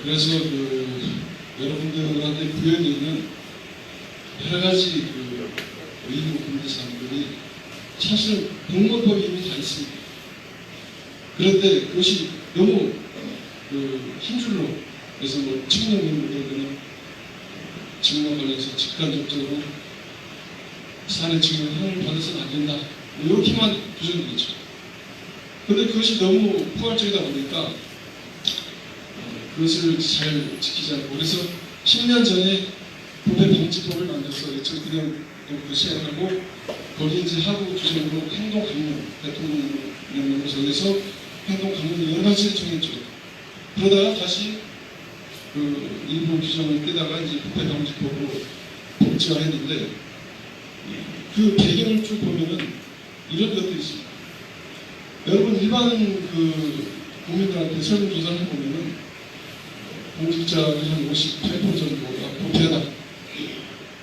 그래서 여러분들한테 부여되는 여러 가지 의무 근대사항들이 사실 공무원법이 이미 다 있습니다. 그런데 그것이 너무 흰줄로 그래서 뭐 측량 의무들은 직무 관련해서 직간접적으로 사내 직무 형을 받아서는 안 된다. 이렇게만 규정되죠. 그런데 그것이 너무 포괄적이다 보니까 그것을 잘 지키지 않고 그래서 10년 전에 부패방지법을 만들어서 그냥 시행하고 거기 이제 하부 규정으로 행동 강령 대통령령으로 정해서 행동 강령을 여러 가지를 정했죠. 그러다가 다시 일부 규정을 떼다가 이제 부패방지법으로 복지화했는데 그 배경을 쭉 보면은 이런 것들이 있습니다. 여러분 일반 국민들한테 설문조사를 해보면은 공직자의 한 58% 정도가 부패하다.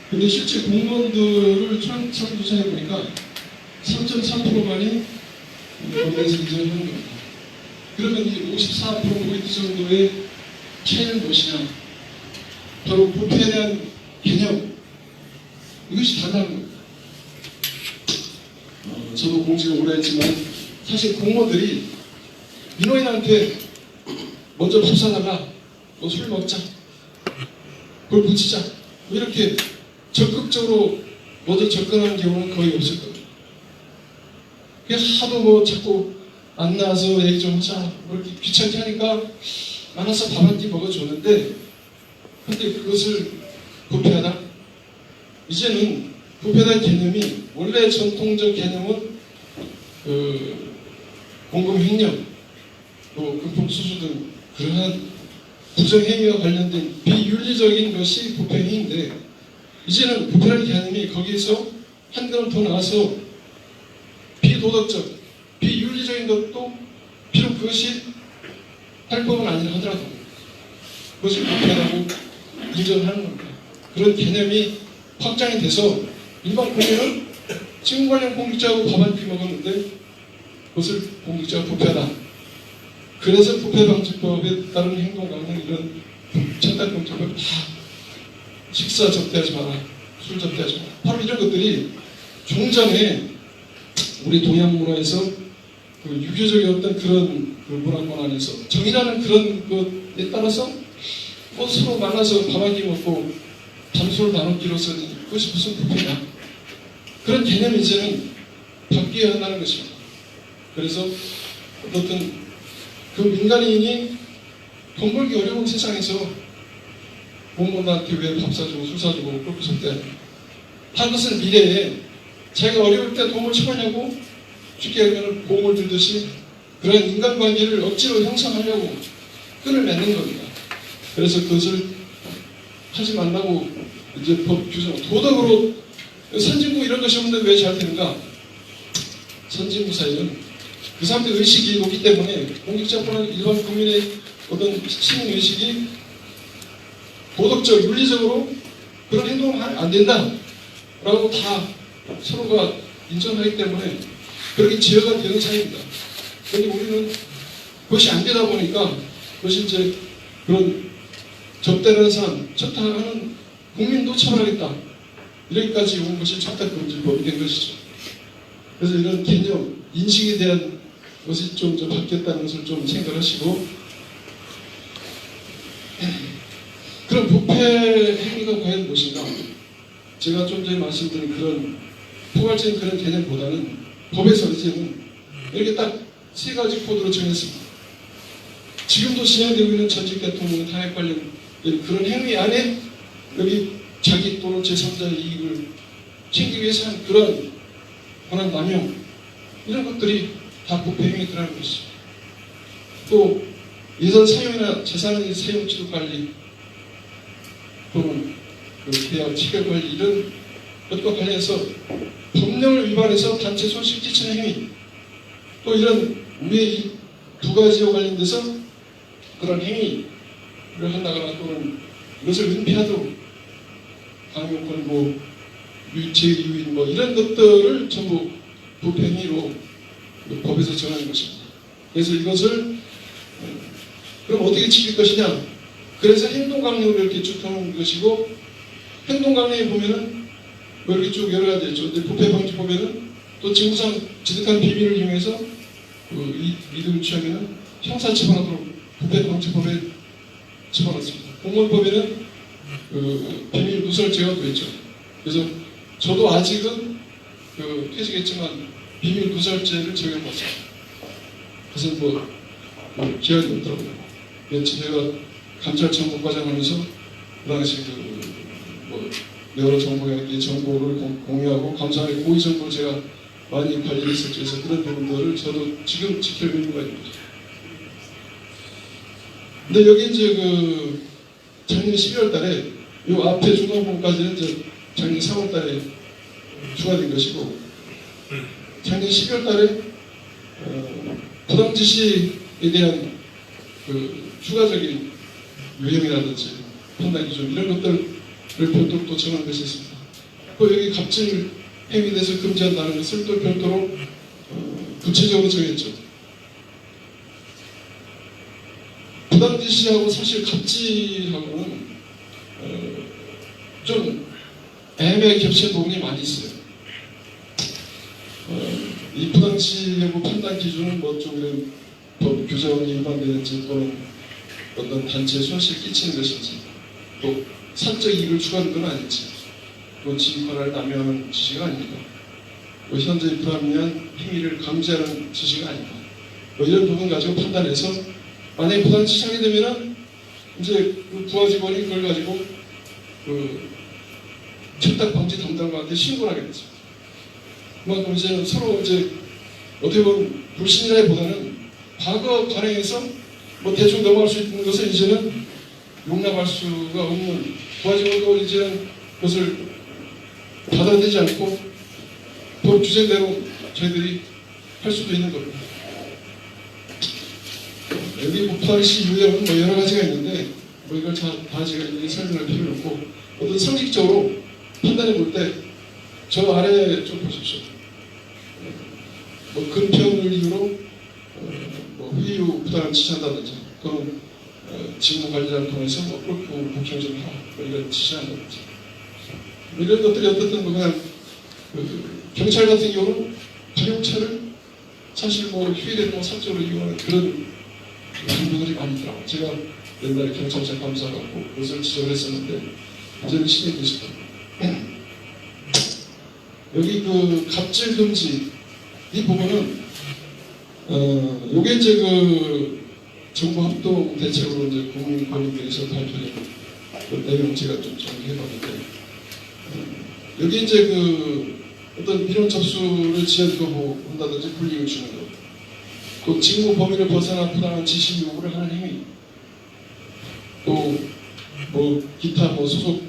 근데 실제 공무원들을 설문조사해 보니까 3.3%만이 거기에서 인정을 하는 겁니다. 그러면 이 54% 정도의 차이는 무엇이냐? 바로 부패에 대한 개념. 이것이 다르다는 겁니다. 저도 공직을 오래 했지만 사실 공무원들이 민원인한테 먼저 밥 사달라, 너 술 먹자, 그걸 붙이자 이렇게 적극적으로 먼저 접근하는 경우는 거의 없을 겁니다. 하도 뭐 자꾸 안 나와서 얘기 좀 하자 뭐 이렇게 귀찮게 하니까 만나서 밥 한 끼 먹어줬는데 근데 그것을 부패하다? 이제는 부패라는 개념이 원래 전통적 개념은 공금횡령, 또 금품수수 등 그러한 부정행위와 관련된 비윤리적인 것이 부패행위인데 이제는 부패라는 개념이 거기에서 한 걸음 더 나와서 비도덕적, 비윤리적인 것도 비록 그것이 탈법은 아니라 하더라도 그것을 부패라고 인정하는 겁니다. 그런 개념이 확장이 돼서 일반 국민은 직무 관련 공직자하고 밥 한 끼 먹었는데 그것을 공직자가 부패하다. 그래서 부패방지법에 따른 행동강령 이런 청탁금지법을 다 식사 접대하지 마라, 술 접대하지 마라. 바로 이런 것들이 종전에 우리 동양 문화에서 유교적인 어떤 그런 문화권 안에서 정의라는 그런 것에 따라서 뭐 서로 만나서 밥 한 끼 먹고 담소를 나누기로서는 그것이 무슨 부패냐. 그런 개념이 이제는 바뀌어야 한다는 것입니다. 그래서 어떤 민간인이 돈 벌기 어려운 세상에서 공무원한테 왜 밥 사주고 술 사주고 그렇게 접대하냐. 한 것은 미래에 자기가 어려울 때 도움을 청하냐고 쉽게 하면 보험을 들듯이 그런 인간관계를 억지로 형성하려고 끈을 맺는 겁니다. 그래서 그것을 하지 말라고 이제 법 규정, 도덕으로 선진국 이런 것이 없는데 왜 잘 되는가? 선진국 사회는 그 사람들 의식이 높기 때문에 공직자뿐만 일반 국민의 어떤 시민 의식이 도덕적, 윤리적으로 그런 행동을 하면 안 된다라고 다 서로가 인정하기 때문에 그렇게 제어가 되는 사회입니다. 그런데 우리는 그것이 안 되다 보니까 그것이 이제 그런 접대하는 사람, 청탁하는 국민도 처벌하겠다. 이렇게까지 온 것이 청탁금지법이 된 것이죠. 그래서 이런 개념, 인식에 대한 것이 좀 바뀌었다는 것을 좀 생각하시고 그런 부패 행위가 과연 무엇인가? 제가 좀 전에 말씀드린 그런 포괄적인 그런 개념보다는 법에서 이제는 이렇게 딱 세 가지 코드로 정했습니다. 지금도 진행되고 있는 전직 대통령 탄핵 관련 그런 행위 안에 여기 자기 또는 제3자의 이익을 챙기기 위해서 한 그런 권한 남용 이런 것들이 다 부패 행위에 들어가는 것이죠. 또 예산 사용이나 재산의 사용 지도 관리 또는 계약 체결 관리 이런 것과 관련해서 법령을 위반해서 단체 손실 끼치는 행위 또 이런 우리의 두 가지와 관련돼서 그런 행위를 한다거나 또는 이것을 은폐하도록 강요권 뭐 제2유인 뭐 이런 것들을 전부 부패 행위로 법에서 정하는 것입니다. 그래서 이것을 그럼 어떻게 지킬 것이냐? 그래서 행동 강령으로 이렇게 쭉 하는 것이고, 행동 강령에 보면은 뭐 이렇게 쭉 여러 가지 있죠. 근데 부패 방지법에는 또 직무상 지득한 비밀을 이용해서 이득을 취하면은 형사 처벌하도록 부패 방지법에 집어넣습니다. 공무원법에는 비밀 누설죄가 또 있죠. 그래서 저도 아직은 퇴직했지만 비밀 누설죄를 적용받습니다. 그래서 기한이 없더라고요. 제가 감찰청국과장 하면서 그 당시 여러 정보의 정보를 공유하고 감사의 고의 정보를 제가 많이 관리했었죠. 그래서 그런 부분들을 저도 지금 지킬 의무가 있습니다. 근데 여기 이제 작년 12월 달에 이 앞에 중간부분까지는 이제 작년 3월 달에 추가된 것이고, 작년 12월 달에 부당 지시에 대한 추가적인 유형이라든지 판단 기준 이런 것들을 별도로 또 정한 것이 있습니다. 또 여기 갑질 행위에 대해서 금지한다는 것을 또 별도로 구체적으로 정했죠. 부당 지시하고 사실 갑질하고는 좀 애매하게 겹치는 부분이 많이 있어요. 이 부당 지시하고 판단 기준은 좀 이런 법 규정이 위반되는지 또는 어떤 단체에 손실을 끼치는 것인지 또 사적 이익을 추구하는 건 아닐지 또 지휘권을 남용하는 지시가 아닙니다. 현재의 불합리한 행위를 감지하는 지시가 아닙니다. 이런 부분 가지고 판단해서 만약에 부당 지시하게 되면은 이제 부하 직원이 그걸 가지고 철딱 방지 담당관한테 신고를 하게 됐습니다. 그만큼 이제 서로 이제 어떻게 보면 불신이라기보다는 과거 관행에서 대충 넘어갈 수 있는 것을 이제는 용납할 수가 없는 부하 직원도 이제는 그것을 받아들이지 않고 법 규정대로 저희들이 할 수도 있는 겁니다. 여기 부당시 유형은 여러 가지가 있는데 이걸 다 제가 설명할 필요는 없고, 어떤 상식적으로 판단해 볼 때 저 아래 좀 보십시오. 근편을 이유로 회의 후 부당을 지시한다든지 또는 직무 관리자를 통해서 골프 복싱을 하라 이런 지시한다든지 이런 것들이 어떻든 그냥 경찰 같은 경우는 자동차를 사실 휴일에 사적으로 이용하는 그런 분들이 많이 있더라고요. 제가 옛날에 경찰청 감사하고 그것을 지적을 했었는데 이제는 신이 되실 겁니다. 여기 갑질 금지 이 부분은 요게 이제 정부 합동 대책으로 이제 국민권익위에서 발표된 내용 제가 좀 정리해봤는데, 여기 이제 어떤 민원 접수를 지연 거부한다든지 불이익을 주는 것, 또 직무 범위를 벗어나 부당한 지시 요구를 하는 행위, 또 기타 소속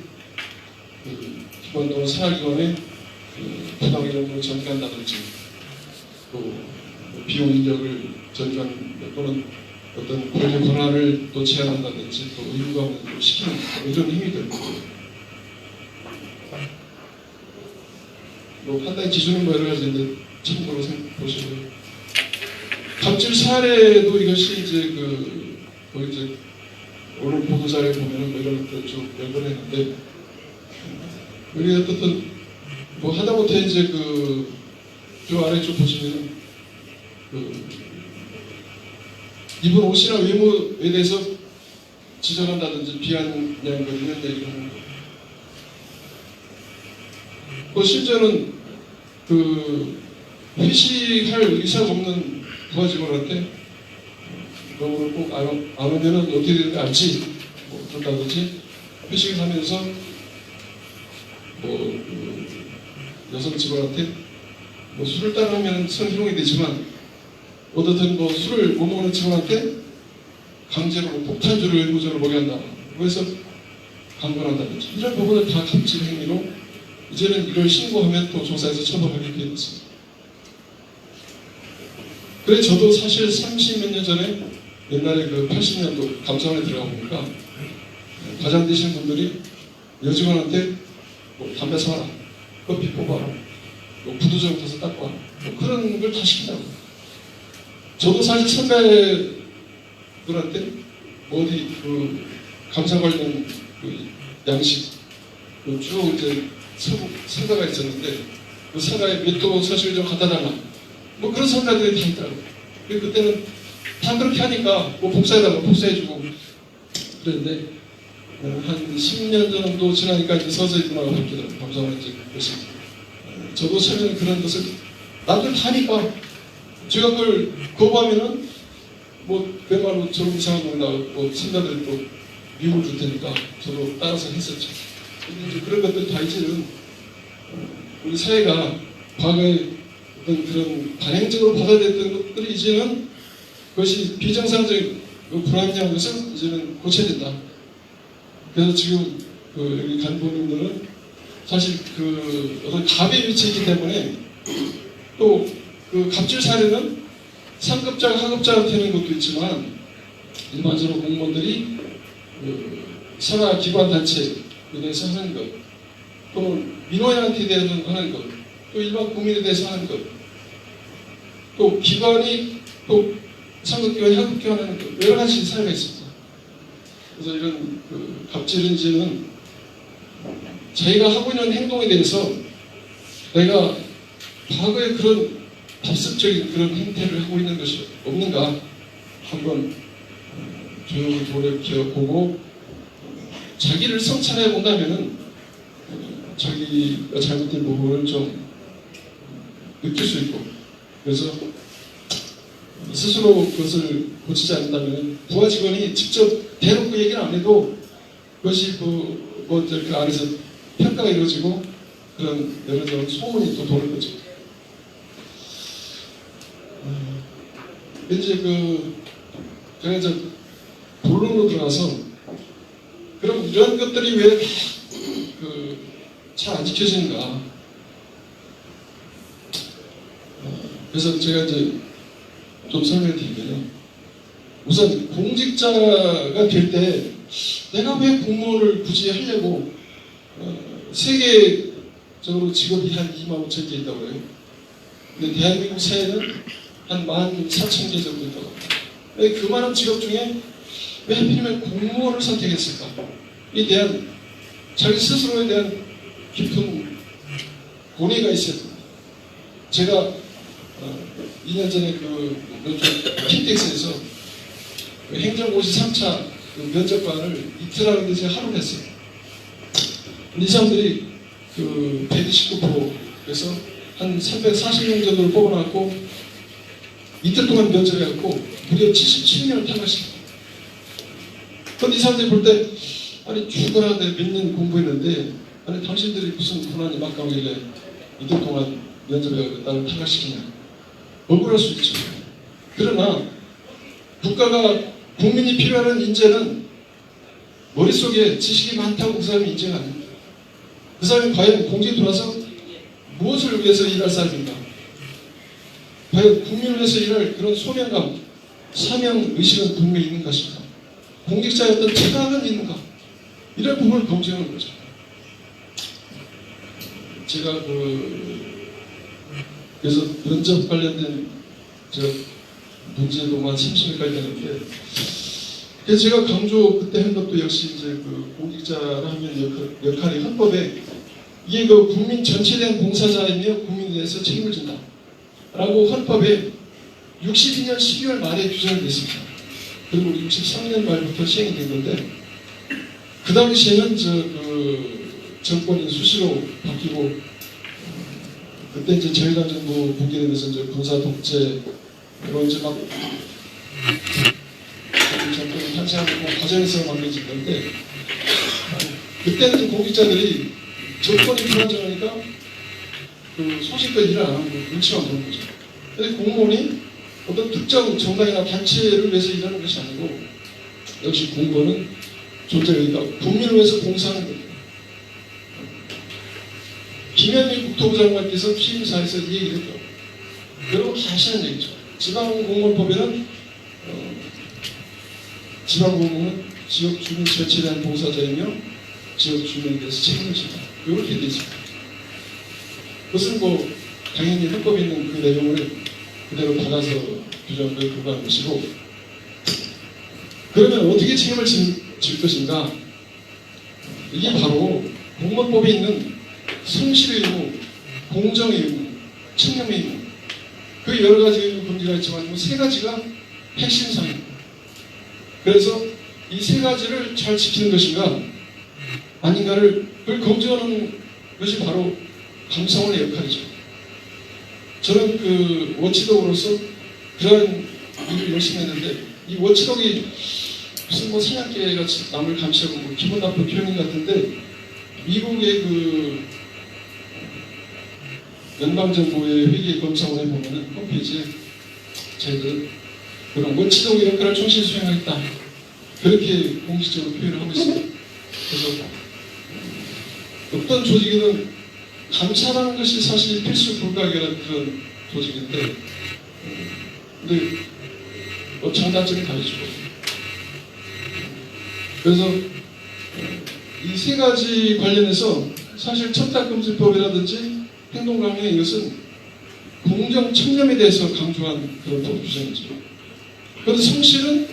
기관 또는 산하기관의 부당 이용을 전개한다든지, 또 비용 인력을 전개하는 또는 어떤 권리 권한을 또 제한한다든지 또 의무감을 시키는 이런 행위들. 판단 기준은 여러 가지인데 참고로 보시고요. 갑질 사례도 이것이 이제 이제 오늘 보도자료에 보면은 이런 것들 쭉 연구를 했는데, 우리 어떻든 하다못해 이제 저 아래 쭉 보시면은 입은 옷이나 외모에 대해서 지적한다든지 비아냥거리는 얘기를 하는 거. 심지어는 회식할 의사가 없는 부하 직원한테 너를 꼭 안 오면은 어떻게 되는지 알지? 그런다든지 회식을 하면서 여성 직원한테 술을 따르면 성희롱이 되지만 어떻든 술을 못 먹는 직원한테 강제로 폭탄주를 의무적으로 먹여야 한다. 그래서 강권한다든지 이런 부분을 다 갑질 행위로 이제는 이걸 신고하면 또 조사해서 처벌하게 되어 있습니다. 그래 저도 사실 30몇 년 전에 옛날에 80년도 감사원에 들어가 보니까 과장 되시는 분들이 여직원한테 담배 사라, 커피 뽑아라, 구두 좀 타서 닦고 와라, 그런 걸 다 시킨다고. 저도 사실 선배들한테 어디 감사 관련 그 양식 쭉 이제 상가가 있었는데 그 상가에 몇 도 서식을 좀 갖다 달라. 뭐 그런 상가들이 다 있더라고요. 그때는 다 그렇게 하니까 뭐 복사해달라고 복사해주고 그랬는데 한 10년 정도 지나니까 이제 서서히 문화가 바뀌더라고요. 감사원 이제 그것이. 저도 처음에는 그런 것을 남들 다 하니까 제가 그걸 거부하면은 뭐 맨말로 저런 이상한 놈이 나오고 선배들이 또 미움을 줄 테니까 저도 따라서 했었죠. 근데 이제 그런 것들 다 이제는 우리 사회가 과거에 어떤 그런 반행적으로 받아들였던 것들이 이제는 그것이 비정상적인 불합리한 것은 이제는 고쳐야 된다. 그래서 지금 여기 간부님들은 사실 그 어떤 갑의 위치에 있기 때문에 또 그 갑질 사례는 상급자가 하급자가 되는 것도 있지만 일반적으로 공무원들이 그 산하 기관 단체에 대해서 하는 것 또는 민원인한테 대해서 하는 것 또 일반 국민에 대해서 하는 것 또 기관이 또 상급기관이 하급기관 하는 것 여러 가지 사례가 있습니다. 그래서 이런 그 갑질은 이제는 자기가 하고 있는 행동에 대해서 내가 과거에 그런 답습적인 그런 행태를 하고 있는 것이 없는가 한번 조용히 돌이켜보고 자기를 성찰해 본다면은 자기가 잘못된 부분을 좀 느낄 수 있고 그래서 스스로 그것을 고치지 않는다면 부하 직원이 직접 대놓고 얘기를 안 해도 그것이 그 안에서 평가가 이루어지고 그런 여러 가지 소문이 또 도는 거죠. 이제 제가 이제 본론으로 들어가서 그럼 이런 것들이 왜 잘 안 지켜지는가? 그래서 제가 이제 좀 설명을 드리면요. 우선 공직자가 될 때 내가 왜 공무원을 굳이 하려고 세계적으로 직업이 한 2만 5천 개 있다고 그래요. 근데 대한민국 사회는 한 14,000개 정도 있다고 합니다. 그 많은 직업 중에 왜 하필이면 공무원을 선택했을까? 에 대한 자기 스스로에 대한 깊은 고뇌가 있어야 됩니다. 제가 2년 전에 킨텍스에서 행정고시 3차 면접관을 이틀 하는데 제가 하루를 했어요. 이 사람들이 129%에서 한 340명 정도를 뽑아놨고 이틀 동안 면접해갖고 무려 77명을 탈락시켰어요. 그런데 이 사람들이 볼 때 아니 죽어라 내가 몇 년 공부했는데 아니 당신들이 무슨 고난이 막가오길래 이틀 동안 면접해갖고 나를 탈락시키냐. 억울할 수 있죠. 그러나 국가가 국민이 필요하는 인재는 머릿속에 지식이 많다고 그 사람이 인재가 아닙니다. 그 사람이 과연 공직에 들어와서 무엇을 위해서 일할 사람인가? 과연 국민을 위해서 일할 그런 소명감, 사명의식은 분명히 있는 것인가? 공직자의 어떤 철학은 있는가? 이런 부분을 검증하는 거죠. 제가 그래서 면접 관련된 문제도 한 30일까지 되는데 그래서 제가 강조 그때 한 것도 역시 이제 공직자라 하면 역할이 헌법에 이게 국민 전체에 대한 봉사자이며 국민에 대해서 책임을 진다 라고 헌법에 62년 12월 말에 규정이 됐습니다. 그리고 63년 말부터 시행이 된 건데 그 당시에는 정권이 수시로 바뀌고 그때 이제 저희가 정부 붕괴되면서 이제 군사 독재로 이제 막 정권이 탄생하고 과정에서 만들어진 건데 그때는 공직자들이 정권이 불안정하니까 소신껏 일을 안 하고 눈치만 보는 거죠. 근데 공무원이 어떤 특정 정당이나 단체를 위해서 일하는 것이 아니고 역시 공무원은 존재가 국민을 위해서 봉사하는 거예요. 김현미 국토부 장관께서 취임사에서 이 얘기를 했죠. 여러분 다 아시는 얘기죠. 지방공무원법에는 지방공무원은 지역 주민 전체에 대한 봉사자이며 지역 주민에 대해서 책임을 진다. 이렇게 되어 있습니다. 그것은 당연히 헌법에 있는 그 내용을 그대로 받아서 규정을 불과한 것이고 그러면 어떻게 책임을 질 것인가? 이게 바로 공무원법에 있는 성실의 의무, 공정의 의무, 책임의 의무, 그 여러 가지 의무 금지가 있지만 이 세 가지가 핵심 사항입니다. 그래서 이 세 가지를 잘 지키는 것인가 아닌가를 그걸 검증하는 것이 바로 감사원의 역할이죠. 저는 그 워치독으로서 그런 일을 열심히 했는데 이 워치독이 무슨 뭐 사냥개 같이 남을 감시하고 뭐 기분 나쁜 표현인 같은데 미국의 그 연방정부의 회계 검사원에 보면은 홈페이지에 저희들은 그런 워치독의 역할을 충실히 수행하겠다 그렇게 공식적으로 표현을 하고 있습니다. 그래서 어떤 조직이든 감사라는 것이 사실 필수 불가결한 그런 조직인데 근데 뭐 장단점이 다 있죠. 그래서 이 세 가지 관련해서 사실 첨단금지법이라든지 행동강령 이것은 공정 청렴에 대해서 강조한 그런 법 규정이죠. 그런데 성실은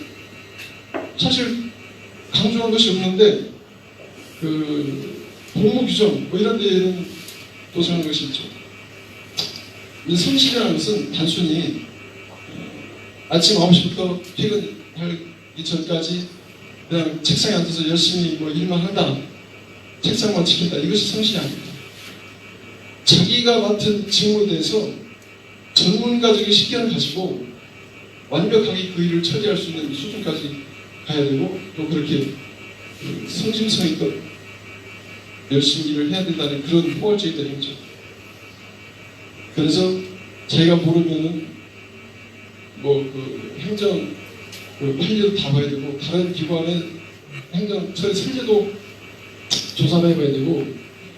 사실 강조한 것이 없는데 그 복무 규정 뭐 이런 데에는 도전한 것이 있죠. 이 성실이라는 것은 단순히 아침 9시부터 퇴근하기 전까지 그냥 책상에 앉아서 열심히 뭐 일만 한다, 책상만 지킨다 이것이 성실이 아닙니다. 자기가 맡은 직무에 대해서 전문가적인 식견을 가지고 완벽하게 그 일을 처리할 수 있는 수준까지 가야 되고 또 그렇게 성심성 있게 열심히 일을 해야 된다는 그런 포괄적인 내용이죠. 그래서 자기가 모르면은 뭐 그 행정 그 판례도 다 봐야 되고 다른 기관의 행정 처리 설계도 조사를 해봐야 되고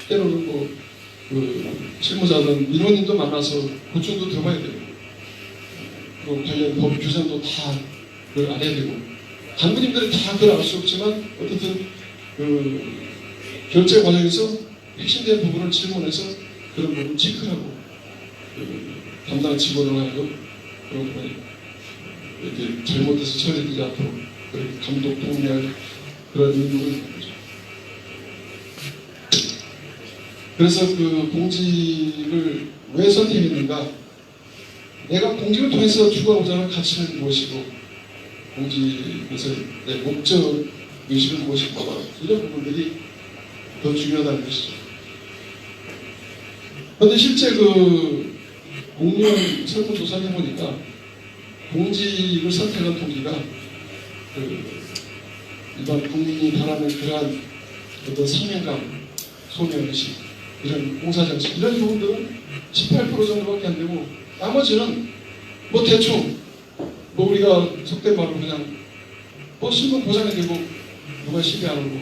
때로는 뭐 그 실무자든 민원인도 만나서 고충도 들어봐야 되고 그 관련 법 규정도 다 그걸 알아야 되고 간부님들이 다 그걸 알 수 없지만 어쨌든 그 결제 과정에서 핵심된 부분을 질문해서 그런 부분을 체크하고 그 담당 직원을 하고 그런 거에 이렇게 잘못해서 처리되지 않도록 그렇게 감독 독려할 그런 의무를 갖는 거죠. 그래서 그 공직을 왜 선택했는가? 내가 공직을 통해서 추구하고자 하는 가치는 무엇이고 공직에서 내 목적 의식은 무엇인가 이런 부분들이 더 중요하다는 것이죠. 그런데 실제 그 공무원 설문조사를 해보니까 공직을 선택한 동기가 그 일반 국민이 바라는 그러한 어떤 사명감, 소명의식, 이런 봉사정신 이런 부분들은 18% 정도밖에 안 되고 나머지는 뭐 대충 뭐 우리가 속된 말로 그냥 뭐 신분 보장이 되고 누가 시비 안 하고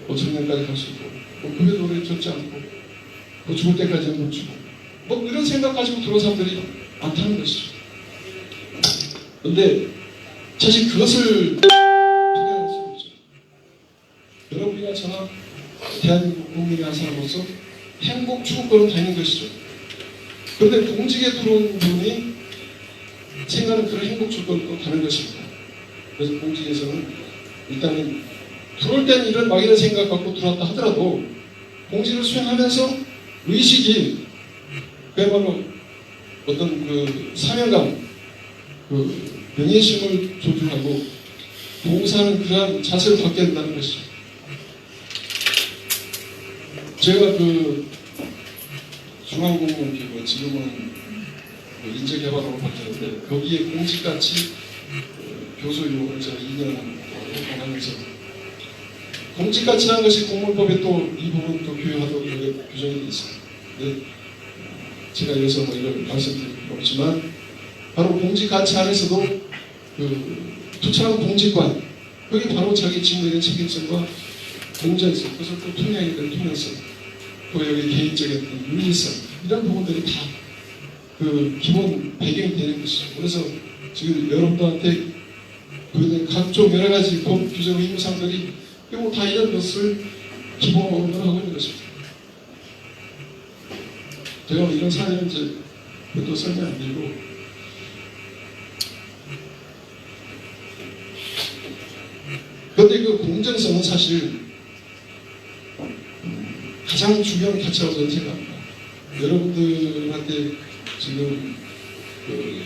뭐 정년까지 갈 수 있고 뭐 급여 노래 적지 않고 뭐 죽을 때까지 못 주고 뭐 이런 생각 가지고 들어온 사람들이 많다는 것이죠. 근데 사실 그것을 비난할 수 없죠. 여러분이나 저나 대한민국 국민의 한 사람으로서 행복 추구권은 다 있는 것이죠. 그런데 공직에 들어온 분이 생각하는 그런 행복 추구권도 다른 것입니다. 그래서 공직에서는 일단은 들어올 때는 이런 막연한 생각 갖고 들어왔다 하더라도 공직을 수행하면서 의식이 그야말로 어떤 그 사명감, 그 명예심을 조준하고 봉사하는 그러한 자세를 갖게 된다는 것이죠. 제가 그 중앙공무원기구 지금은 인재개발으로 바뀌었는데 거기에 공직가치 교수교육을 제가 2년 활동하면서 공직가치라는 것이 공무원법에 또 이 부분 또 교육하도록 규정이 되어 있습니다. 근데 제가 여기서 뭐 이걸 말씀드릴 필요 없지만 바로 공직가치 안에서도 그 투철한 공직관 그게 바로 자기 직무에 대한 책임성과 공정성 그래서 또 투명에 대한 투명성 또 여기 개인적인 윤리성 이런 부분들이 다 그 기본 배경이 되는 것이죠. 그래서 지금 여러분들한테 보여드린 각종 여러 가지 법 규정 의무사항들이 결국 다 이런 것을 기본으로 하고 있는 것입니다. 제가 이런 사례는 이제 또 설명 안 드리고 그런데 그 공정성은 사실 가장 중요한 가치라고 저는 생각합니다. 여러분들한테 지금 그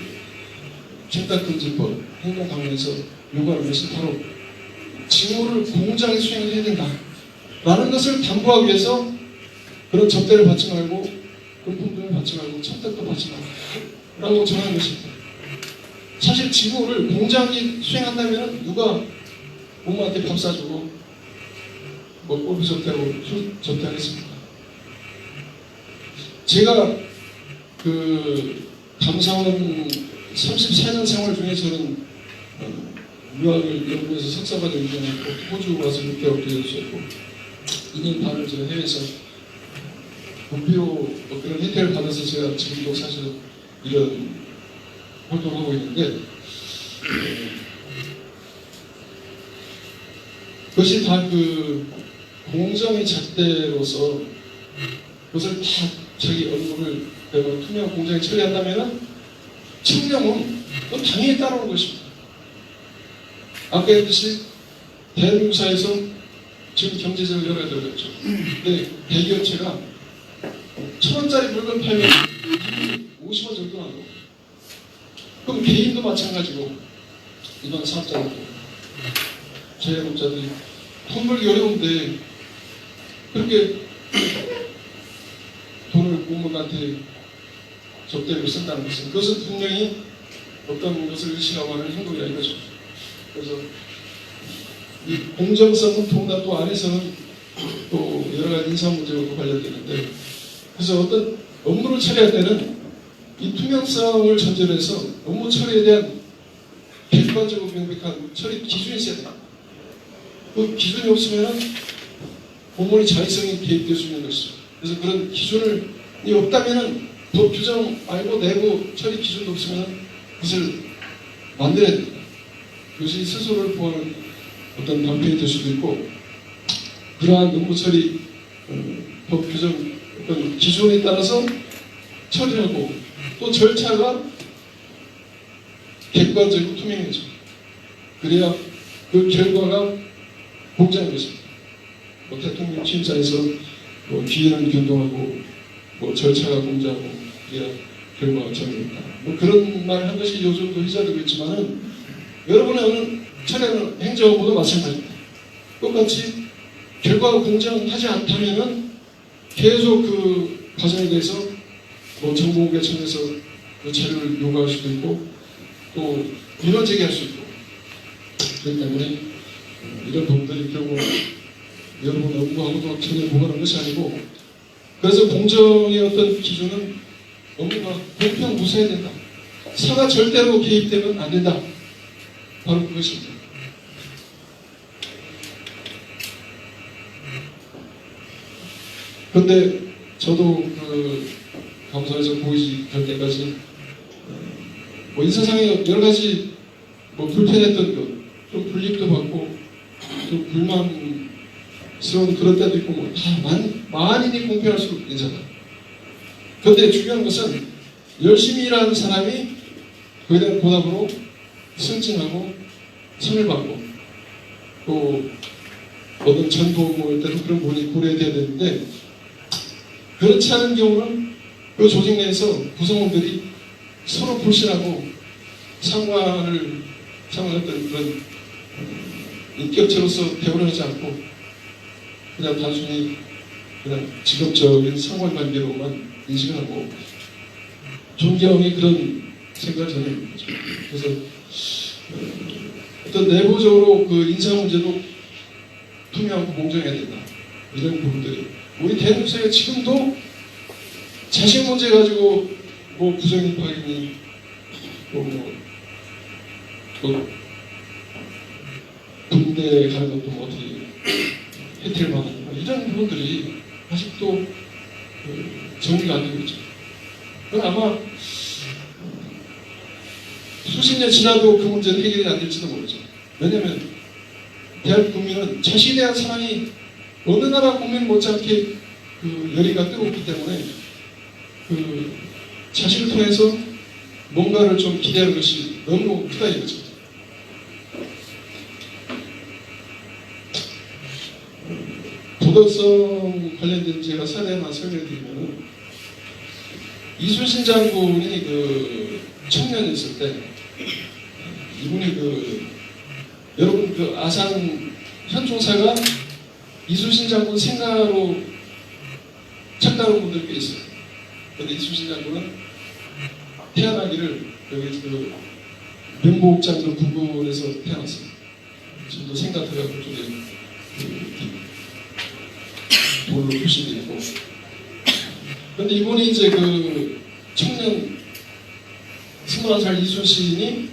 청탁금지법 행정강령에서 요구하는 것은 바로 직무를 공정하게 수행해야 된다라는 것을 당부하기 위해서 그런 접대를 받지 말고 금품을 받지 말고 청탁도 받지 말라고 정하는 것입니다. 사실 직무를 공정하게 수행한다면 누가 부모한테 밥 사주고 뭐 골프 접대하고 술 접대하겠습니까? 제가 그 감사원 34년 생활 중에 저는 유학을 연구해서 석사과정 인정했고 호주 와서 6개월 기다렸었고 2년 반을 저 해외에서 국비로 그런 혜택을 받아서 제가 지금도 사실은 이런 활동을 하고 있는데 그것이 다 그 공정의 잣대로서 그것을 다 자기 얼굴을 투명 공정에 처리한다면 청렴은 그건 당연히 따라오는 것입니다. 아까 했듯이 대한민국사에서 지금 경제적으로 여러 가지 어렵죠. 근데 대기업체가 1,000원짜리 물건 팔면 50원 정도 나고 그럼 개인도 마찬가지고 일반 사업자도 자영업자들이 돈 벌기 어려운데 그렇게 돈을 공무원한테 접대로 쓴다는 것은 그것은 분명히 어떤 것을 의식하고 하는 행동이라 이거죠. 그래서 이 공정성은 더구나 또 안에서는 또 여러 가지 인사 문제와도 관련되는데 그래서 어떤 업무를 처리할 때는 이 투명성을 전제로 해서 업무 처리에 대한 객관적으로 명백한 처리 기준이 있어야 됩니다. 그 기준이 없으면 공무원의 자의성이 개입될 수 있는 것이죠. 그래서 그런 기준이 없다면 법 규정 말고 내부 처리 기준도 없으면 그것을 만들어야 됩니다. 그것이 스스로를 보호하는 어떤 방편이 될 수도 있고 그러한 업무 처리 법 규정 어떤 기준에 따라서 처리하고 또 절차가 객관적이고 투명해져. 그래야 그 결과가 공정한 것입니다. 뭐 대통령 취임사에서 뭐 기회는 균등하고 뭐 절차가 공정하고 그래야 결과가 정의롭다. 뭐 그런 말을 한 것이 요즘도 회자되고 있지만은 여러분의 어느 처리하는 행정업무도 마찬가지입니다. 똑같이 결과가 공정하지 않다면은 계속 그 과정에 대해서 뭐 정보공개청에서 그 자료를 요구할 수도 있고 또 민원 제기할 수 있고 그렇기 때문에 이런 부분들이 결국 여러분 업무하고도 전혀 무관한 것이 아니고 그래서 공정의 어떤 기준은 업무가 공평 무사해야 된다. 사가 절대로 개입되면 안 된다. 바로 그것입니다. 그런데 저도 그 감사에서 보이직할 때까지 뭐 인사상에 여러 가지 뭐 불편했던 것, 좀 불이익도 받고 좀 불만스러운 그런 때도 있고 뭐 다 만인이 공평할 수 있잖아요. 그런데 중요한 것은 열심히 일하는 사람이 그에 대한 보답으로 승진하고 상을 받고 또 어떤 전도할 때도 그런 부분이 고려돼야 되는데 그렇지 않은 경우는 그 조직 내에서 구성원들이 서로 불신하고 상관을 어떤 그런 인격체로서 대우를 하지 않고 그냥 단순히 그냥 직업적인 상관관계로만 인식을 하고 존경의 그런 생각을 전혀 있는 거죠. 그래서 어떤 내부적으로 그 인사 문제도 투명하고 공정해야 된다. 이런 부분들이 우리 대한민국사회가 지금도 자식 문제 가지고 뭐 부정입학이니 또 군대 가는 것도 뭐 어떻게 혜택을 받는 이런 부분들이 아직도 정리가 안 되고 있죠. 그건 아마 수십 년 지나도 그 문제는 해결이 안 될지도 모르죠. 왜냐하면 대한민국 국민은 자신에 대한 사랑이 어느 나라 국민 못지않게 그 열의가 뜨겁기 때문에 그 자신을 통해서 뭔가를 좀 기대하는 것이 너무 크다 이거죠. 도덕성 관련된 제가 사례만 설명드리면은 이순신 장군이 그 청년이었을 때 이분이 여러분 아산 현종사가 이순신 장군 생가로 착각하는 분들 꽤 있어요. 근데 이순신 장군은 태어나기를 여기 명보옥장도 부근에서 태어났어요. 지금도 생각해요. 그쪽에 돌로 표시되어 있고. 근데 이분이 이제 청년 21살 이순신이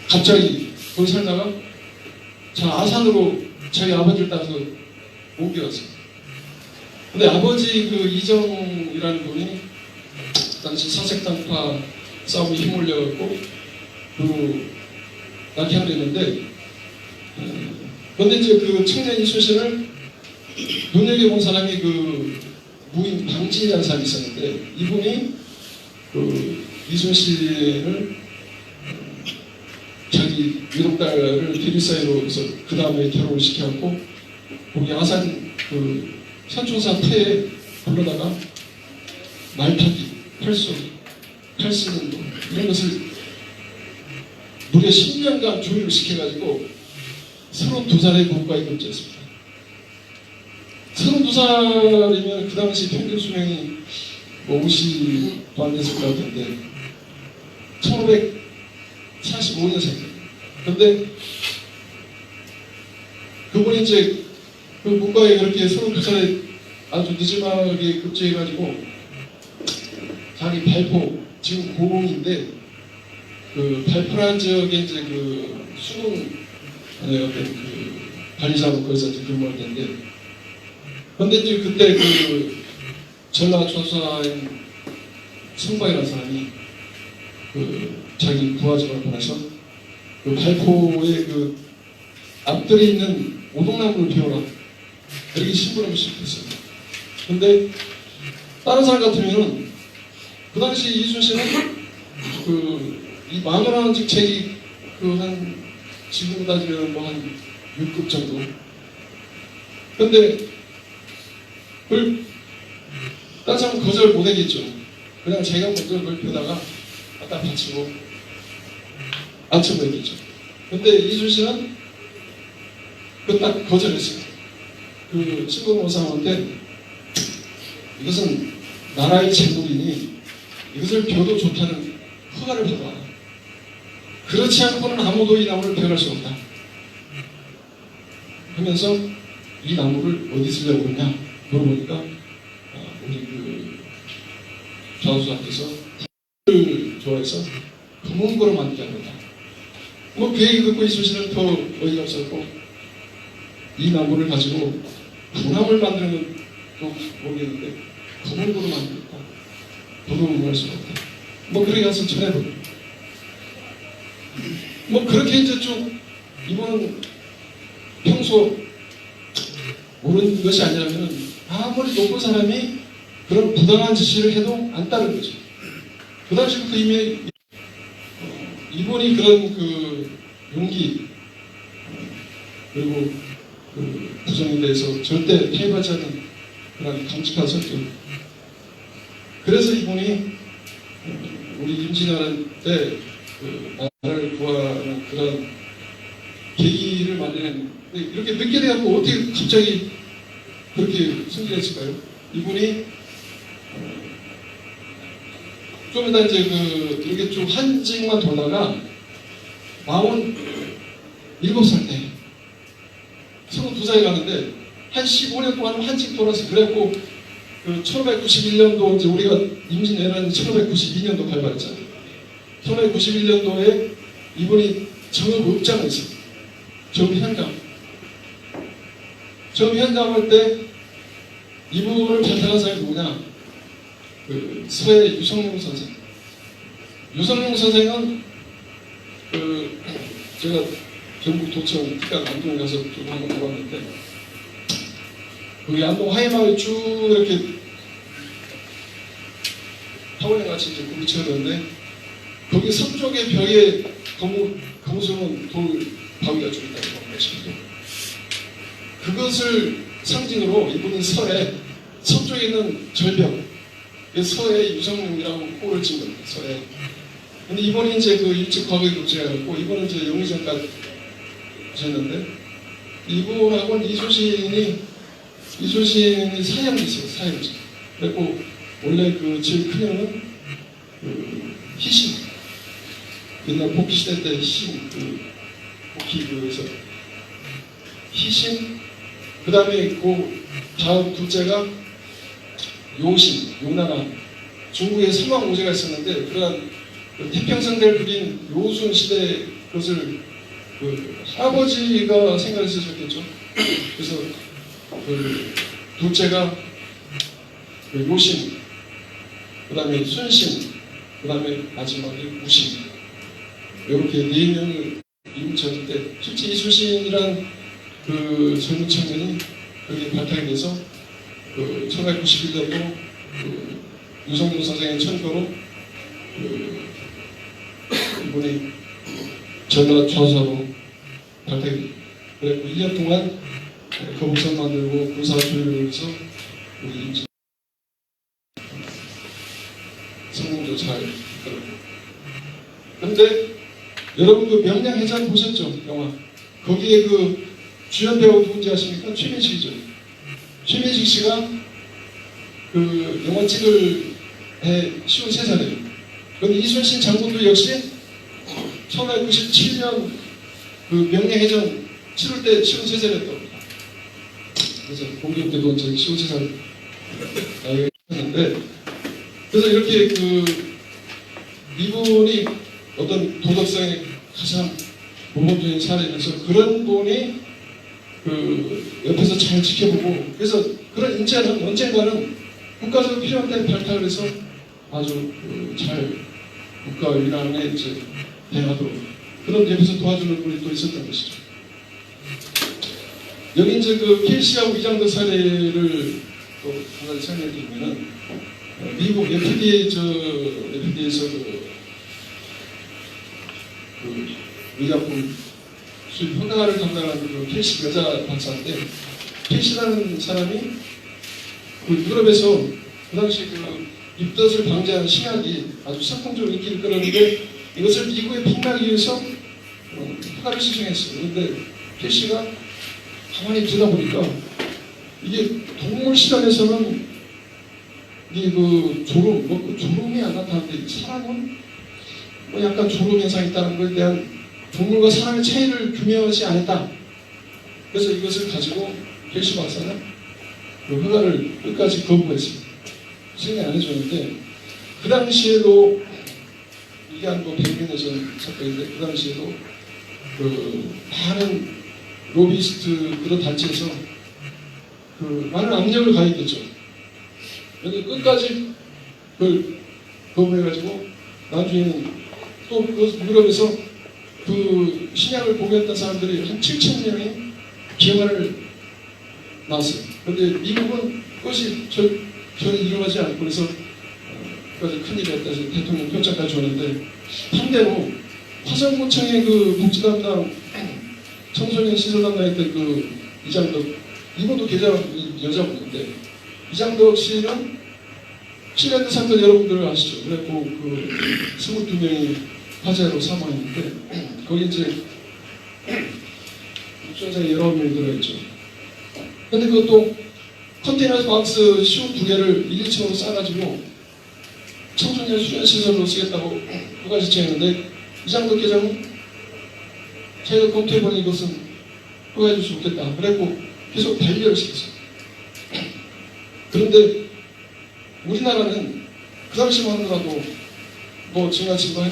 갑자기 거기 살다가 아산으로 자기 아버지를 따라서 옮겨갔어요. 근데 아버지 이정이라는 분이 당시 사색당파 싸움에 힘올려갖고 낙향을 했는데, 그런데 이제 청년 이순신을 눈여겨본 사람이 무인 방진이라는 사람이 있었는데, 이분이 이순신을 자기 위록딸을 비리사이로 해서 그 다음에 결혼을 시켜갖고 거기 아산 현충사 터에 불러다가 말타기, 팔쏘기, 팔쓰는 거 이런 것을 무려 10년간 교육을 시켜가지고 32살에 국가에 급제했습니다. 32살이면 그 당시 평균 수명이 50도 안 됐을 것 같은데 1545년생. 근데 그분이 이제 국가에 그렇게 32살에 아주 늦지막하게 급제해가지고 자기 발포, 지금 고공인데 발포란 지역에 이제 수능 어떤 관리사로 거기서 이제 근무할 텐데, 근데 이제 그때 전라 조사인 성박이라는 사람이 자기 부하직을 보내서 발포에 앞들에 있는 오동나무를 베어라 이렇게 심부름을 시켰어요. 근데 다른 사람 같으면은 그 당시 이순신은 이 마누라는 직책이 한 지금 따지면 한 6급 정도. 근데 그걸 다른 사람은 거절 못하겠죠. 그냥 제가 먼저 그걸 펴다가 갖다 바치고 앉혀버리겠죠. 근데 이순신은 딱 거절했어요. 신공모사한테 이것은 나라의 재물이니 이것을 벼도 좋다는 허가를 받아. 그렇지 않고는 아무도 이 나무를 베어갈 수 없다. 하면서 이 나무를 어디 쓰려고 그러냐 물어보니까 우리 좌우수한테서 을 좋아해서 금은고로 만들자는 거다. 그 얘기 듣고 이순신은 더 어이가 없었고 이 나무를 가지고 군함을 만드는 것도 모르겠는데 금은고로 만들었다. 도둑을 할 수가 없다. 그렇게 가서 전해버려. 그렇게 이제 쭉 이분은 평소 모르는 것이 아니라면 아무리 높은 사람이 그런 부당한 지시를 해도 안 따르는 거죠. 그 당시부터 이미 이분이 그런 용기 그리고 부정에 대해서 절대 타협하지 않는 그런 강직한 성격. 그래서 이분이 우리 임진왜란 때 나라를 구하는 그런 계기를 만드는, 이렇게 늦게 돼갖고 어떻게 갑자기 그렇게 승리했을까요? 이분이 좀 이따 이제 이렇게 쭉 한직만 돌다가 47살 때 32살에 가는데 한 15년 동안 한직 돌아서 그래갖고 1591년도 이제 우리가 임진왜란이 1592년도 발발했잖아요. 1591년도에 이분이 정읍읍장을 했어요. 정읍현장. 정읍현장 할 때 이분을 발탁한 사람이 누구냐? 서해 유성룡 선생. 유성룡 선생은 제가 경북 도청 특강 안동에 가서 좀 한번 가봤는데 거기 안동 하이마을 쭉 이렇게 타원에 같이 이제 굴이 쳐졌는데 거기 서쪽의 벽에 거무스러운 돌 바위가 좀 있다고 합니다. 그것을 상징으로 이분은 서쪽에 있는 절벽, 서해 유성룡이라고 호를 친 겁니다. 서해. 근데 이번에 이제 그 일찍 과거에 급제해갖고 이번은 이제 영의정까지 하셨는데 이분하고는 이순신이 사형이 있어요. 사형제. 그리고 원래 그 제일 큰 형은 그 희신. 옛날 복귀 시대 때 희신 복귀 그에서 희신. 그 다음에 그 다음 둘째가 요신, 요나라. 중국에 삼왕오제가 있었는데 그러한 그 태평성대를 그린 요순 시대 것을 그 할아버지가 생각했었겠죠. 그래서 그 둘째가 그 요신, 그 다음에 순신, 그 다음에 마지막에 우신. 이렇게 네 명을 임차했는데 실제 이순신이란 그 젊은 청년이 여기 발탁이 돼서 그 1991년도 그 유성룡 선생의 천거로 그 이분이 전라 좌사로 발탁이 그래고 1년 동안 거북선 만들고 군사 조율을 해서 우리 임시 성공도 잘 이끌었고. 그런데 여러분 그 명량해전 보셨죠? 영화. 거기에 그 주연 배우 누군지 아십니까? 최민식이죠. 최민식 씨가 그 영화 찍을 해 53살이에요. 그런데 이순신 장군도 역시 1997년 그 명량해전 치를 때 53살이었다고 합니다. 그래서 공격 때도 저희 53살 나이가 있었는데 그래서 이렇게 그 이분이 어떤 도덕성의 가장 모범적인 사례면서 그런 분이 그 옆에서 잘 지켜보고 그래서 그런 인재는 언젠가는 국가적으로 필요한 때 발탁을 해서 아주 잘 국가 일환에 이제 대하도록 그런 옆에서 도와주는 분이 또 있었던 것이죠. 여기 이제 그 KC하고 이장도 사례를 또 한 가지 설명드리면은 미국 FDA에서 그 의약품 수입 허가를 담당하는 그 KC 여자 박사인데 KC라는 사람이 그 유럽에서 그 당시 그 입덧을 방지하는 신약이 아주 선풍적으로 인기를 끌었는데 이것을 미국에 판매하기 위해서 허가를 신청했어요. 그런데 KC가 가만히 듣다 보니까 이게 동물 실험에서는 이게 그 졸음이 안 나타나는데 사람은 뭐 약간 졸음 현상이 있다는 것에 대한 동물과 사람의 차이를 규명하지 않았다. 그래서 이것을 가지고 KC 박사는 그 허가를 끝까지 거부했습니다. 승인 안 해줬는데 그 당시에도 이게 한 뭐 100여 년 전 사건인데 그 당시에도 그 많은 로비스트 그런 단체에서 그 많은 압력을 가했겠죠. 여기 끝까지 그걸 거부해가지고 나중에는 또 그 유럽에서 그 신약을 보고했던 사람들이 한 7,000명이 기형을 나왔어요. 그런데 미국은 그것이 전혀 일어나지 않고 그래서 그까지 큰일이었다 해서 대통령 표창까지 줬는데 반대로 화성구청의 그 복지담당 청소년 시설 담당했던 그 이장덕 이분도 여자분인데 이장덕 씨는 핀란드 사건 여러분들 아시죠? 그래고 그 22명이 화재로 사망했는데 거기 이제 육전사에 19명이 들어있죠. 근데 그것도 컨테이너 박스 52개를 1층으로 싸가지고 청소년 수련시설로 쓰겠다고 허가 신청했는데 이장덕 계장은 자기가 검토해보니 이것은 허가해줄 수 없겠다. 그래고 계속 반려를 시켰어요. 그런데 우리나라는 그 당시만 하더라도 뭐 증가침범,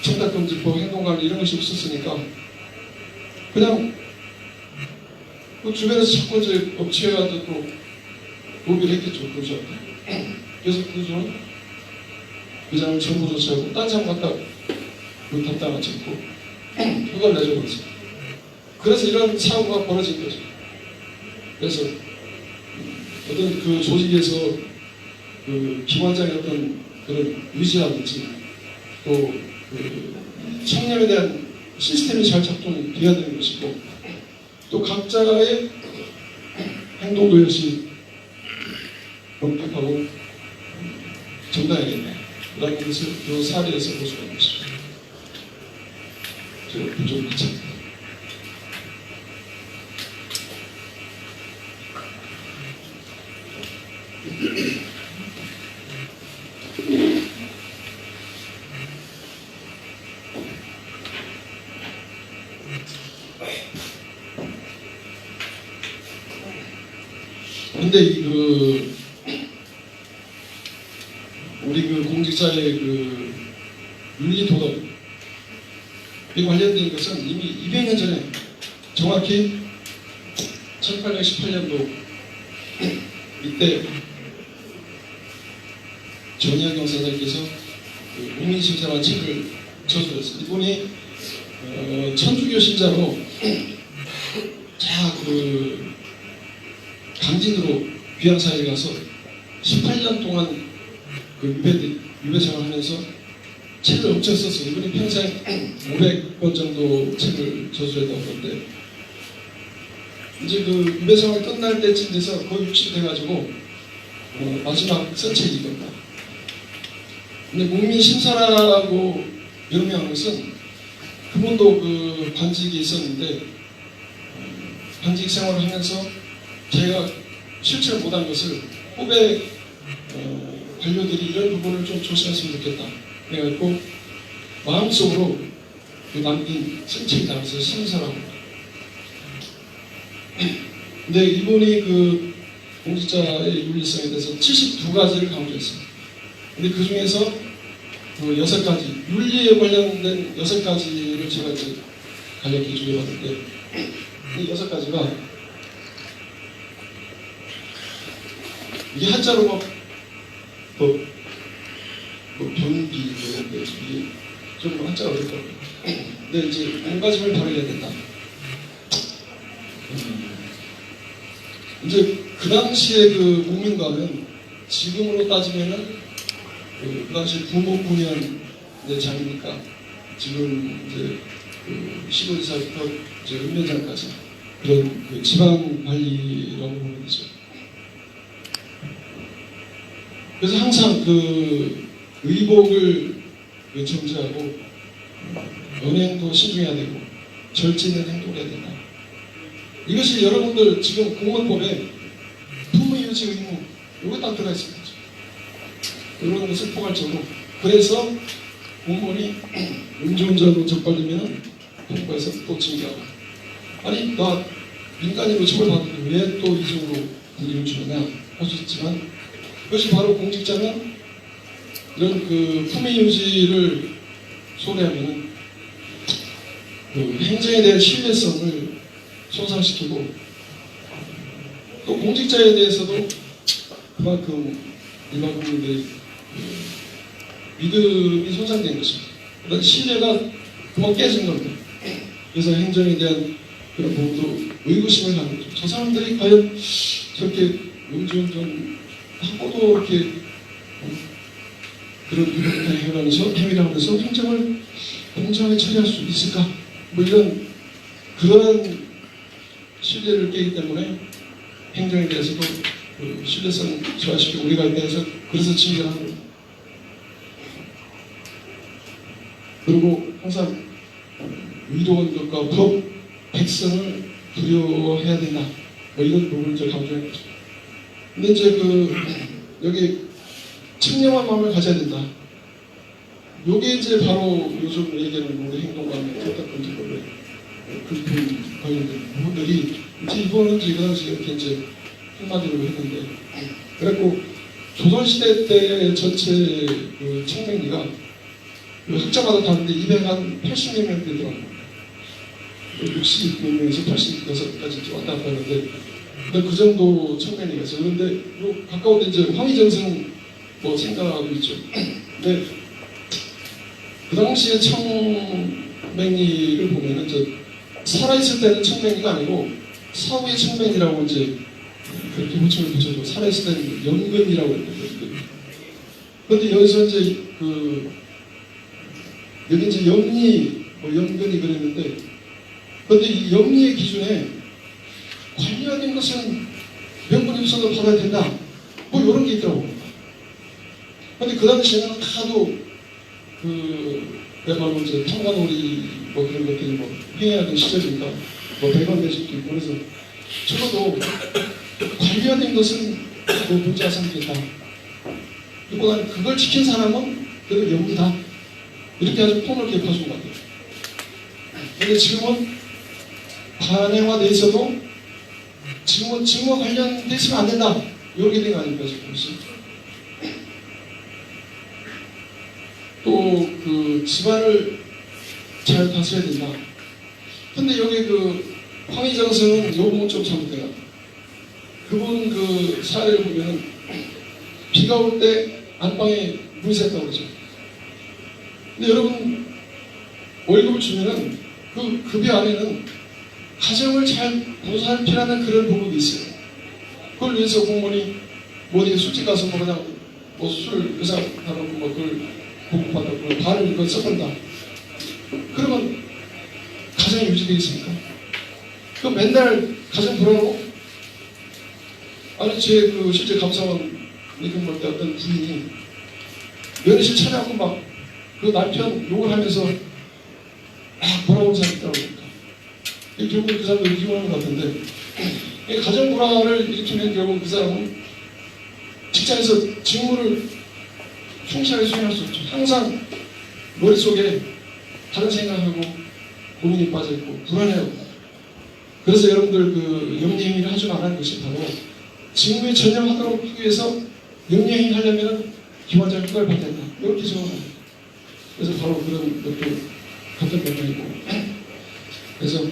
청탁금지법, 행동관리 이런 것이 없었으니까 그냥 그 주변에서 자꾸 이제 업체가 또 로비를 했겠죠. 그저한테. 그래서 그저는 그장을 정부 조치하고 딴 사람 갖다 그 담당을 잡고 그걸 내줘버렸어요. 그래서 이런 사고가 벌어진 거죠. 그래서 어떤 그 조직에서 그 기관장의 어떤 그런 의지라든지 또 그 청렴에 대한 시스템이 잘 작동돼야 되는 것이고 또 각자의 행동도 역시 엄격하고 정당하겠네. 라는 것을 이 사례에서 볼 수가 있는 것입니다. 제가 좀 마칩니다. 근데 우리 공직자의 윤리 도덕 이 관련된 것은 이미 200년 전에 정확히 1818년도 이때 전희경 사장께서 국민심사라는 책을 저술했어요. 이분이 천주교 신자로 강진으로 귀향사에 가서 18년 동안 유배 생활하면서 책을 엄청 썼어요. 이분이 평생 500권 정도 책을 저술했다고 하는데 이제 유배 생활 끝날 때쯤 돼서 거의 60 돼가지고 마지막 쓴 책이 이겁니다. 근데 국민심사라고 명명한 것은 그분도 관직이 있었는데 관직 생활을 하면서 제가 실체를 못한 것을 후배 관료들이 이런 부분을 좀 조심했으면 좋겠다. 그래갖고 마음속으로 남긴 쓴책이 나와서 심사라고. 근데 이분이 공직자의 윤리성에 대해서 72가지를 강조했습니다. 근데 그 중에서 6가지, 윤리에 관련된 6가지를 제가 이제 간략히 준비해봤는데 이 6가지가 이게 한자로 변기 이게 좀 한자가 어렵더라고요. 근데 이제 몸가짐을 바르게 된다. 이제 그 당시에 국민과는 지금으로 따지면은 그 당시 부모분연 장이니까 지금 이제 시도지사부터 이제 읍면장까지 그런 지방 관리라고 보면 되죠. 그래서 항상 의복을 정지하고 언행도 신중해야 되고 절제는 행동해야 된다. 이것이 여러분들 지금 공무원법에 품위유지 의무 이거 딱 들어가 있습니다. 이런 것을 포괄적으로. 그래서 공무원이 음주운전으로 적발되면 통과해서 또 징계하고. 아니 나 민간인으로 처벌받는데 왜 또 이중으로 불이익을 주느냐 할 수 있지만 그것이 바로 공직자는 이런 품위유지를 소홀히하면 행정에 대한 신뢰성을 손상시키고 또 공직자에 대해서도 그만큼 일반 국민들의 믿음이 손상된 것입니다. 그런 신뢰가 그만 깨진 겁니다. 그래서 행정에 대한 그런 부분도 의구심을 갖는 거죠. 저 사람들이 과연 저렇게 음주운전 하고도 이렇게 그런 유력한 행위를 하면서 행정을 공정하게 처리할 수 있을까? 이런 그런 신뢰를 깨기 때문에 행정에 대해서도 신뢰성 저하시키고 우리가 대해서 그래서 징계를 하는 겁니다. 그리고 항상 의로운 것과 법, 백성을 두려워해야 된다. 이런 부분을 제가 강조한 거죠. 근데 이제 여기 청렴한 마음을 가져야 된다. 요게 이제 바로 요즘 얘기하는 우리 행동관의 택탁금지법의 금품 관련된 부분들이 이제 이번은 이제 그 당시에 이렇게 이제 한마디로 했는데 그래갖고 조선시대 때 전체 청맹리가 학자마다 다른데 280여 명 되더라고요. 60몇 명에서 86까지 왔다 갔다 하는데 그 정도 청맹리가 있어요. 그런데 가까운데 이제 황희정성 생각하고 있죠. 근데 그 당시에 청맹리를 보면은 살아있을 때는 청맹리가 아니고 사후의 청맹리라고 이제 그렇게 호칭을 붙여줘. 살아있을 때는 연근이라고 했는데 그런데 여기서 이제 여기 이제 염리 연근이 그랬는데 그런데 이 염리의 기준에 관련된 것은 명분 입성을 받아야 된다. 뭐 이런 게 있더라고. 근데 그 당시에는 하도 내가 말로 이제 통관오리 뭐 그런 것들이 뭐 행해하던 시절이니까 뭐 100원 내식도 있고 그래서 적어도 관련된 것은 뭐 문제가 생기겠다. 이보다는 그걸 지킨 사람은 그래도 영리다. 이렇게 아주 폭넓게 봐준 것 같아요. 근데 지금은 관행화돼 있어도 지금은 증거와 관련돼 있으면 안 된다. 이렇게 된 거 아닙니까 지금. 또 그 집안을 잘 다스려야 된다. 근데 여기 그 황희정선은 요 부분 좀 잘못돼요. 그분 그 사례를 보면은 비가 올 때 안방에 물이 샜다고 그러죠. 근데 여러분 월급을 주면은 그 급여 안에는 가정을 잘 보살피라는 그런 부분이 있어요. 그걸 위해서 공무원이 뭐 어디 술집 가서 뭐 그냥 뭐 술 의사하고 뭐 그걸 보급받고 반을 이거 써본다. 그러면 가정이 유지되어 있습니까? 그 맨날 가정 불안하고 아니 제 그 실제 감사원 이금 볼때 어떤 부인이 며느리 찾아갖고 막 그 남편 욕을 하면서 뭐라고 하는 사람이 있더라고요. 결국 그 사람도 이혼하는 것 같은데 가정 불안을 일으키면 결국 그 사람은 직장에서 직무를 충실하게 수행할 수 없죠. 항상 머릿속에 다른 생각하고 고민이 빠져있고 불안해하고. 그래서 여러분들 그 영리행위를 하지 말라는 것이 바로 직무에 전념하도록 하기 위해서 영리행위 하려면 기관장 휴가를 받아야 된다. 이렇게 적어놔요. 그래서 바로 그런 것도 같은 맥락이고. 그래서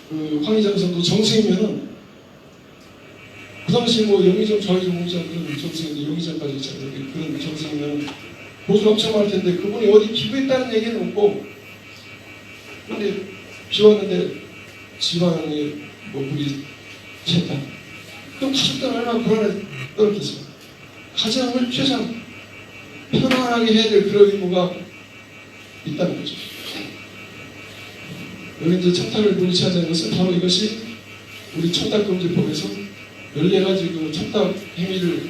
그 황희정선도 정승이면은 그 당시 뭐 영의정, 좌의정, 우의정 그런 정승인데 영의정까지 있잖아요. 그런 정승이면 보수를 엄청 많을 텐데 그분이 어디 기부했다는 얘기는 없고 근데 비 왔는데 집안에 뭐 물이 샜다. 그럼 가족들은 얼마나 불안에 떨었겠어요. 가정을 최소한 편안하게 해야 될 그런 의무가 있다는 거죠. 여기 이제 청탁을 물리치하자는 것은 바로 이것이 우리 청탁금지법에서 14가지 그 청탁 행위를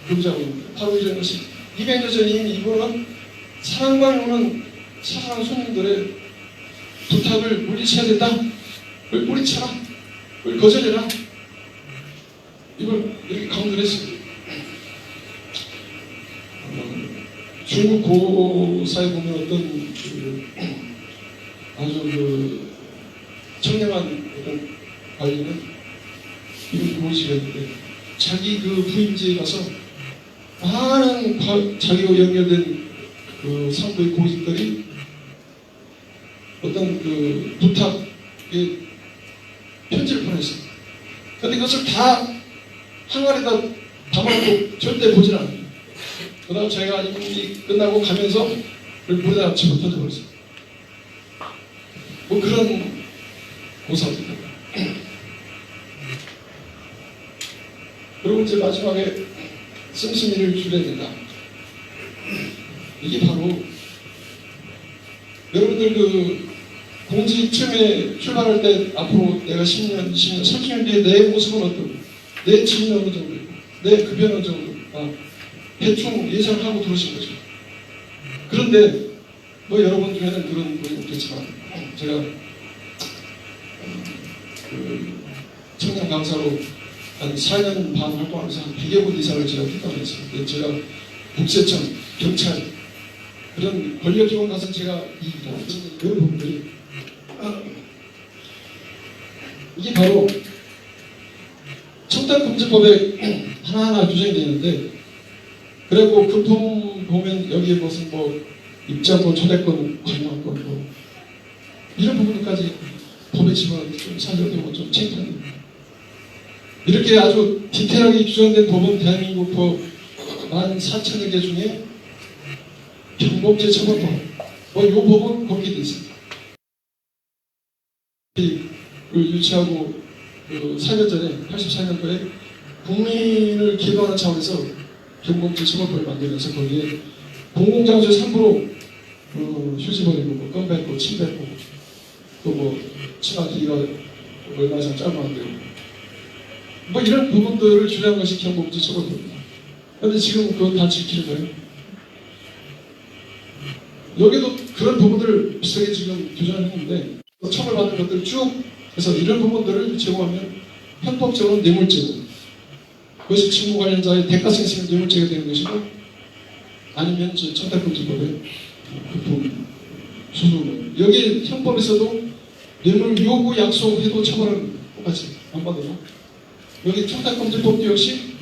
금지하고 있습니다. 바로 이런 것이 200년 전에 이미 이거는 사랑방에 오는 사랑하는 손님들의 부탁을 물리쳐야 된다. 그걸 뿌리쳐라. 그걸 거절해라. 이걸 이렇게 강조를 했습니다. 중국 고사에 보면 어떤 아주 그 청렴한 어떤 관리는 이런 고시가 있는데 자기 그 부임지에 가서 많은 자기와 연결된 그 상부의 고직들이 어떤 그 부탁에 편지를 보냈어요. 그런데 그것을 다 항아리에다 담아놓고 절대 보질 않아요. 그 다음 제가 임기 끝나고 가면서 물에다 집어던져 버렸어요. 뭐 그런 고사입니다. 그리고 이제 마지막에 씀씀이를 줄여야 된다. 이게 바로 여러분들 그 공직 처음에 출발할 때 앞으로 내가 10년, 20년, 30년 뒤에 내 모습은 어떠고 내 지인은 어느 정도고 내 급여는 어느 정도 대충 예상하고 들으신 거죠. 그런데 뭐 여러분 중에는 그런 분이 없겠지만 제가 그 청년 강사로 한 4년 반 활동하면서 한 100여 분 이상을 제가 뒷담을 했어요. 제가 국세청, 경찰 그런 권력기관 가서 제가 그런 부분들이 이게 바로 청탁금지법에 하나하나 규정이 되는데 그리고 금품 보면 여기에 무슨 뭐 입장권, 초대권, 관용권 뭐 이런 부분까지 법에 집어넣는 좀 사실되고 좀 창피합니다. 이렇게 아주 디테일하게 규정된 법은 대한민국 법 14,000여 개 중에 경범죄 처벌법 뭐 이 법은 거기에 있습니다. 을 유치하고 그 4년 전에 84년도에 국민을 기도하는 차원에서 경범죄 처벌법을 만들면서 거기에 공공장소에 함부로 휴지 버리고 뭐 껌 뱉고 침 뱉고 또 뭐 친한 기가 얼마 이상 짧았는데요. 뭐 이런 부분들을 주장한 것이 경범죄 처벌법입니다. 그런데 지금 그건 다 지키는 거예요. 여기도 그런 부분들을 비슷하게 지금 규정을 했는데 처벌받는 것들을 쭉 해서 이런 부분들을 제공하면 형법적으로 뇌물죄고 그것이 직무 관련자의 대가성 있으면 뇌물죄가 되는 것이고 아니면 청탁금지법의 급품 수수 여기 형법에서도 뇌물 요구 약속해도 처벌은 똑같이 안 받아요. 여기 청탁금지법도 역시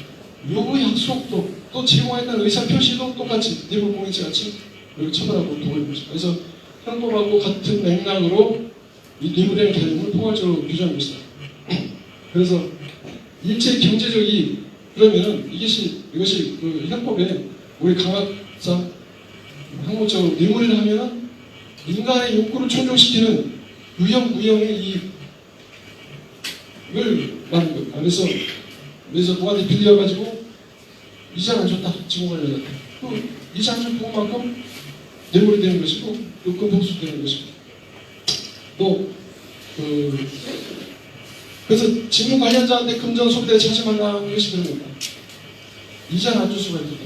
요구 약속도 또 제공했다는 의사표시도 똑같이 뇌물공여죄 같이 여기 처벌하고 두고 있는 것입니다. 그래서 형법하고 같은 맥락으로 이 뇌물이라는 개념을 포괄적으로 규정하고 있어요. 그래서 일체 경제적이 그러면은 이것이 그 형법에 우리 강학상 항목적으로 뇌물을 하면은 인간의 욕구를 충족시키는 유형의 이익을 말하는 겁니다. 그래서 누구한테 빌려가지고 이자 안 줬다 지금 관련한테 그 이자 안 준 부분만큼 뇌물이 되는 것이고 요건 복수 되는 것이고 또 그래서 직무 관련자한테 금전 소비대 차지만한 것이 그런 겁니다. 이자는 안 줄 수가 있다.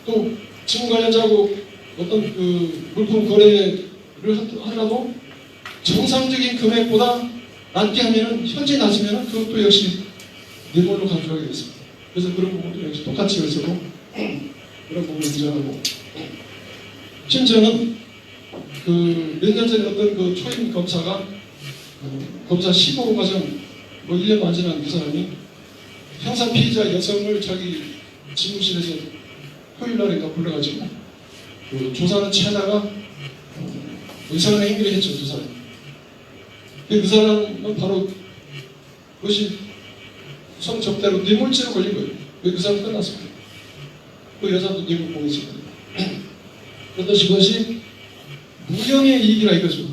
또 직무 관련자하고 어떤 그 물품 거래를 하더라도 정상적인 금액보다 낮게 하면은 현재 낮으면은 그것도 역시 뇌물로 간주하게 됐습니다. 그래서 그런 부분도 역시 똑같이 해서도 그런 부분을 인정하고 심지어는 그 몇 년 전에 어떤 그 초임 검사가 검사 15호 과정 뭐 1년도 안 지난 그 사람이 형사 피의자 여성을 자기 집무실에서 토요일날인가 불러가지고 그 조사는 취하다가 의사간의 행위를 했죠. 두 사람. 그 사람은 바로 그것이 성접대로 뇌물죄로 걸린 거예요. 그 사람 끝났습니다. 그 여자도 뇌물공여죄거든요. 그런데 그것이 무형의 이익이라 이거죠.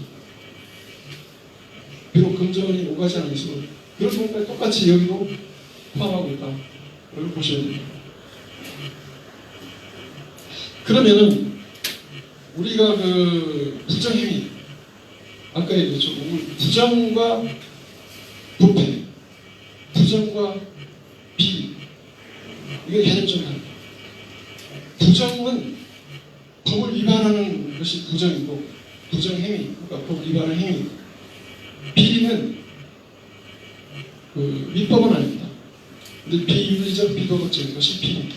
비록 금전이 오가지 않아서 그런 부분까지 똑같이 여기도 포함하고 있다. 이걸 보셔야 됩니다. 그러면은 우리가 그 부정행위 아까 얘기했죠. 부정과 부패, 부정과 비리 이게 개념적인 합니다. 부정은 법을 위반하는 것이 부정이고 부정행위, 그러니까 법을 위반하는 행위. 비리는 그 위법은 아닙니다. 근데 비윤리적 비도덕적인 것이 비리입니다.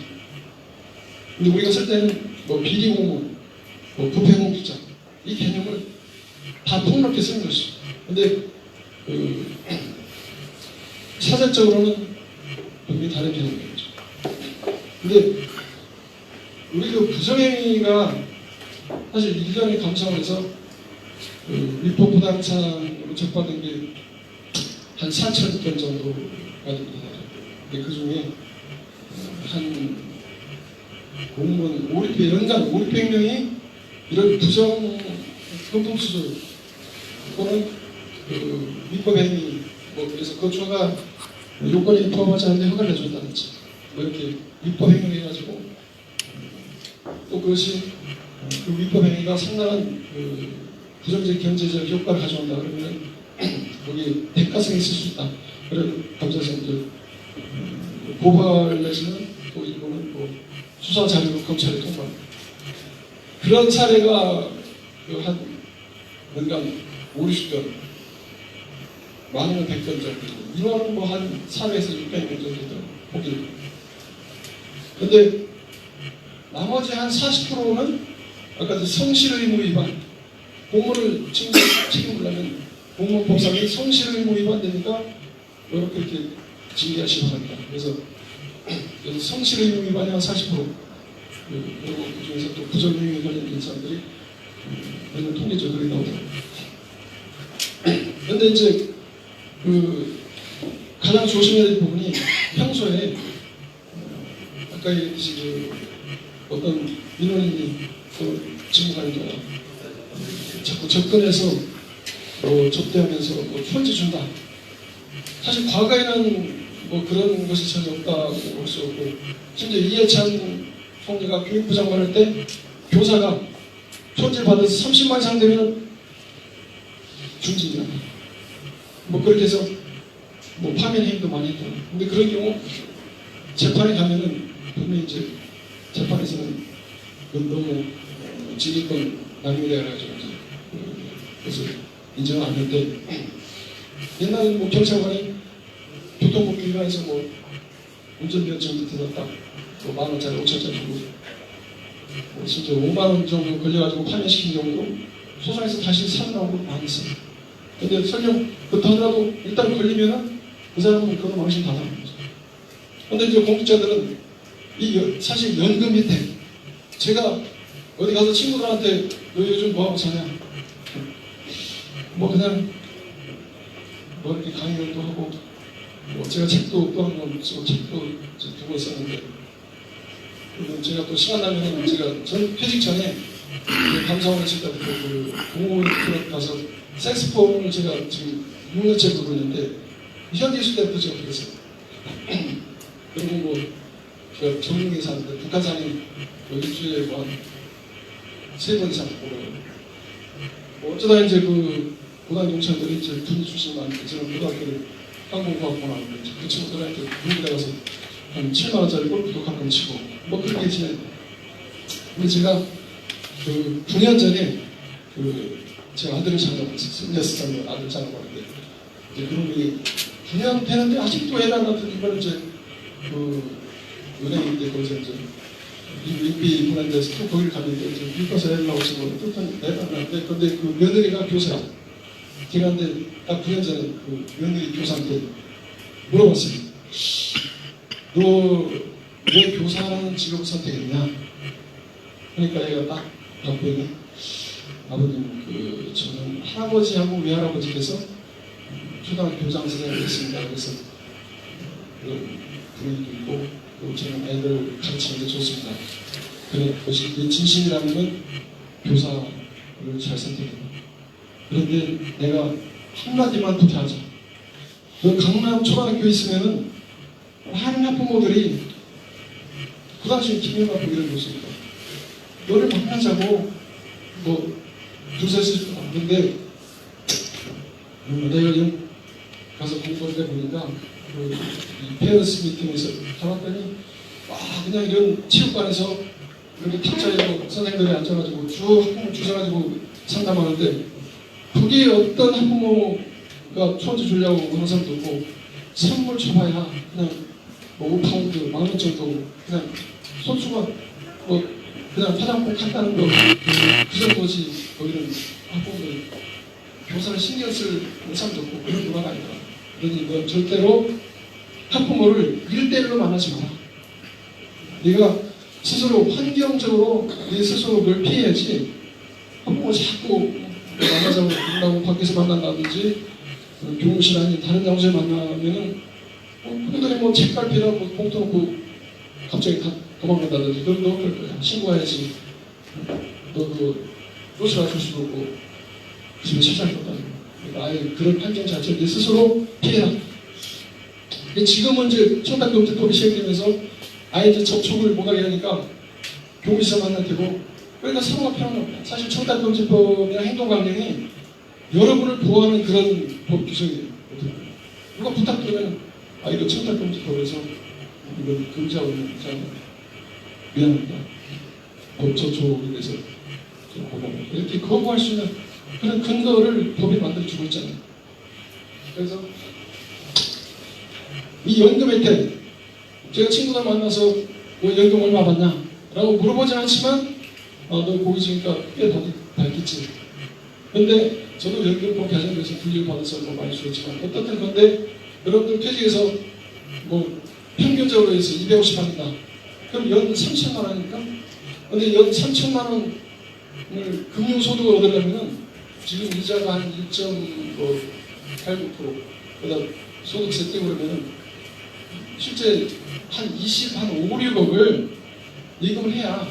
근데 우리가 쓸 때는 뭐 비리 공무, 뭐 부패 공직자 이 개념을 다 폭넓게 쓰는 것이죠. 근데 그 사전적으로는 분명히 다른 개념이죠. 근데 우리 그 부정행위가 사실 1년에 감사원에서 그 위법 부당상으로 적발된 게 한 4,000건 정도가 됩니다. 근데 그 중에 한 공무원 500, 연간 500명이 이런 부정 금품 수수 또는 그 위법 행위 뭐 그래서 거주가 요건이 포함하지 않는데 허가를 내준다든지 뭐 이렇게 위법 행위를 해가지고 또 그것이 그 위법 행위가 상당한 그 부정적 경제적 효과를 가져온다 그러면 거기에 대가성이 있을 수 있다. 그런 감사선들 고발 내지는 또 일본은 뭐 수사 자료로 검찰에 통보합니다. 그런 사례가 한 연간 5, 60건 많으면 100건 정도 이거는 뭐 한 400에서 600건 정도 보기. 근데 나머지 한 40%는 아까 성실 의무 위반 공무원을 책임지려면 공무원 법상에 성실 의무 위반되니까 이렇게 징계하시기 바랍니다. 그래서 성실 의무 위반이 한 40% 그리고 그 중에서 또 부정행위 관련된 사람들이 매년 통계적으로 나오더라고요. 그런데 이제 그 가장 조심해야 될 부분이 평소에 아까 얘기했듯이 그 어떤 민원인이 또 직무관리자가 자꾸 접근해서 뭐 접대하면서 뭐 편지 준다. 사실 과거에는 뭐 그런 것이 전혀 없다고 볼 수 없고 심지어 이해찬 총리가 교육부 장관할 때 교사가 편지를 받아서 30만 이상 되면 중징이랍니다. 뭐 그렇게 해서 뭐 파면 행위도 많이 했다. 근데 그런 경우 재판에 가면은 분명히 이제 재판에서는 그건 너무 지휘권 남용돼 가지고 그래서 인정을 안 했는데 옛날에 뭐 경찰관이 교통법 위반해서 뭐 운전면허증도 뜯었다. 뭐 10,000원짜리 5,000원짜리 주고 뭐 진짜 5만 원 정도 걸려가지고 파면시킨 경우도 소송에서 다시 살아나오고 많이 있어요. 근데 설령 그렇다 하더라도 일단 걸리면은 그 사람은 그거 망신 다 나는 거죠. 근데 이제 공직자들은 사실 연금 혜택 제가 어디 가서 친구들한테 너 요즘 뭐하고 사냐? 뭐 그냥 뭐 이렇게 강의를 또 하고 뭐 제가 책도 또 한 권 쓰고 책도 두 권 썼는데 그리고 제가 또 시간 나면은 제가 전 퇴직 전에 그 감사원에 있을 때부터 그 공무원 클럽 가서 색스폰을 제가 지금 6년째 부르고 있는데 현지 있을 때부터 제가 그랬어요. 그리고 뭐 제가 전국에 사는데 북한산이 뭐 일주일에 뭐 한 3번 이상 보고요. 뭐 어쩌다 이제 그 고등학교 동창들이 이제 군인 출신 많은데 저는 고등학교를 항공과학고 나왔는데 그 친구들한테 군대 가서 한 7만 원짜리 골프도 가끔 치고 뭐 그렇게 지내요. 근데 제가 그 9년 전에 그 제 아들을 장가봤어요. 26살 아들 장가봤는데 이제 그런 게 9년 되는데 아직도 애가 나더니 이번에 이제 그 은행인데 거기서 이제 인비 보낸데서 또 거기를 갔는데 이제 미국에서 애를 나오신 거는 뜻한 애가 나는데 근데 그 며느리가 교사야. 제가 근데 딱 9년 전에 그 며느리 교사한테 물어봤어요. 너 왜 교사라는 직업을 선택했냐? 그러니까 얘가 딱 답변이 아버님 저는 할아버지하고 외할아버지께서 초등학교 교장 선생님을 했습니다. 그래서 그런 분위기도 있고 그리고 저는 애들 가르치는 게 좋습니다. 그런 것이 진심이라는 건 교사를 잘 선택했다. 그런데 내가 한마디만 부탁하자. 너 강남 초등학교에 있으면은 많은 학부모들이 그 당시에 김영하 이런 교수니까 너를 만나자고 뭐 두세 수도 없는데 내가 여기 가서 공부할 때 보니까 그 페어스 미팅에서 가봤더니 와 그냥 이런 체육관에서 이렇게 탁자에 선생님들이 앉아가지고 쭉 학부모 주셔가지고 상담하는데 그게 어떤 학부모가 초원지 주려고 항상 듣고 선물 줘봐야 그냥 뭐 5파운드 10,000원 정도 그냥 손수가 뭐 그냥 화장품 간다는 거 그 정도지 거기는 학부모들 교사를 신경 쓸 사람도 없고 그런 문화가 아니다. 그러니 너 절대로 학부모를 1대1로 만나지 마라. 네가 스스로 환경적으로 네 스스로 널 피해야지 학부모 자꾸 만나자고 그런다고 밖에서 만난다든지 교무실 아닌 다른 장소에 만나면은 그들이 뭐 책갈피라고 봉투 놓고 갑자기 도망간다든지 너 그럴 거야. 신고해야지. 너 그 노출할 수도 없고 집에 찾아갈 거다. 아예 그런 환경 자체를 내 스스로 피해라. 지금은 이제 청탁금지법이 시행되면서 아예 이제 접촉을 못하게 하니까 교무실에서 만날 테고 그러니까 사고가 편한 겁니다. 사실 청탁금지법이나 행동강령이 여러분을 보호하는 그런 법 규정이에요. 누가 부탁드리면 이거 청탁금지법에서 이걸 금지하고 있는 자 미안합니다. 법 저촉에 대해서 좀 고맙습니다. 이렇게 거부할 수 있는 그런 근거를 법이 만들어주고 있잖아요. 그래서 이 연금 혜택 제가 친구들 만나서 너 연금 얼마 받냐? 라고 물어보진 않지만 너 고기 지니까 꽤 받겠지. 근데 저도 연금법 개정돼서 분리를 받아서 뭐 많이 주었지만 어떻든 건데 여러분들 퇴직해서 뭐 평균적으로 해서 250 받는다. 그럼 연 3천만 원이니까? 근데 연 3천만 원을 금융소득을 얻으려면은 지금 이자가 한 1.89% 그다음 소득세 떼고 그러면은 실제 한 5, 6억을 예금을 해야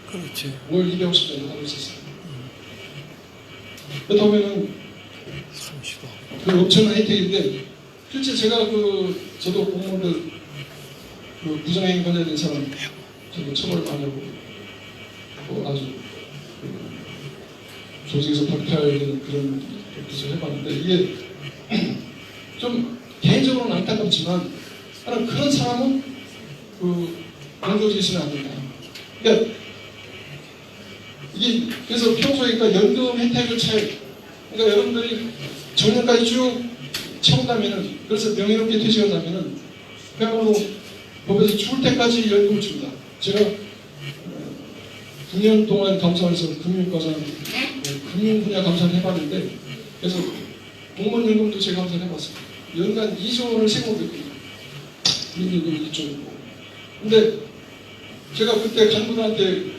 그렇지. 월 250 정도 받을 수 있어요. 그렇다면은 30억. 그 엄청난 혜택인데 실제 제가 저도 공무원들 부정행위 관련된 사람 저도 처벌 많이 하고 아주 조직에서 박탈되는 그런 것을 해봤는데 이게 좀 개인적으로는 안타깝지만 나는 그런 사람은 공조지 있으면 안 된다. 그러니까 이게 그래서 평소에 그러니까 연금 혜택을 그러니까 여러분들이 정년까지 쭉 채운다면은 그래서 명예롭게 퇴직한다면은 그야말로 법에서 죽을 때까지 연금을 줍니다. 제가 9년 동안 감사원에서 금융과장, 금융 분야 감사를 해봤는데 그래서 공무원 연금도 제가 감사를 해봤습니다. 연간 2조 원을 세금을 냈거든요. 국민연금 2조고. 근데 제가 그때 간부들한테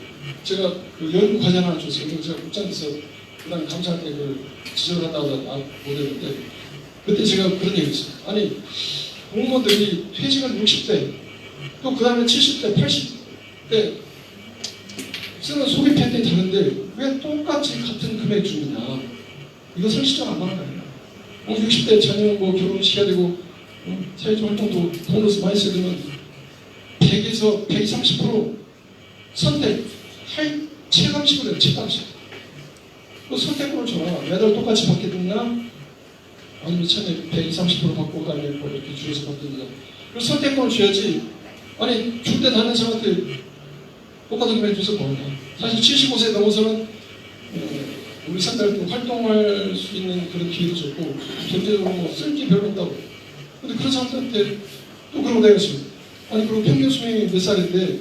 제가 그 연금 과제 하나 줬어요. 그래서 제가 국장에서 그다음에 감사할 때 그걸 지적한다고 못했는데 그때 제가 그런 얘기 했어요. 아니 공무원들이 퇴직은 60대 또 그 다음에 70대, 80대 쓰는 소비 패턴이 다른데 왜 똑같이 같은 금액 주느냐. 이거 상식적 안 맞는 거예요. 60대 자녀 결혼시켜야 되고 사회적 활동도 보너스 많이 쓰면 100에서 130% 선택할 체감식을 해요. 체감식. 그 선택권을 줘라. 매달 똑같이 받겠느냐 아니면 처음에 120, 30% 받고 그다음에 뭐 이렇게 줄여서 받겠느냐. 그 선택권을 줘야지. 아니 줄 때 다른 사람한테 똑같은 금액 줘서 뭐냐. 사실 75세 넘어서는 우리 산딸도 활동할 수 있는 그런 기회도 좋고 경제적으로 뭐 쓸 게 별로 없다고. 근데 그런 사람들한테 또 그러고 다녔어요. 아니 그리고 평균 수명이 몇 살인데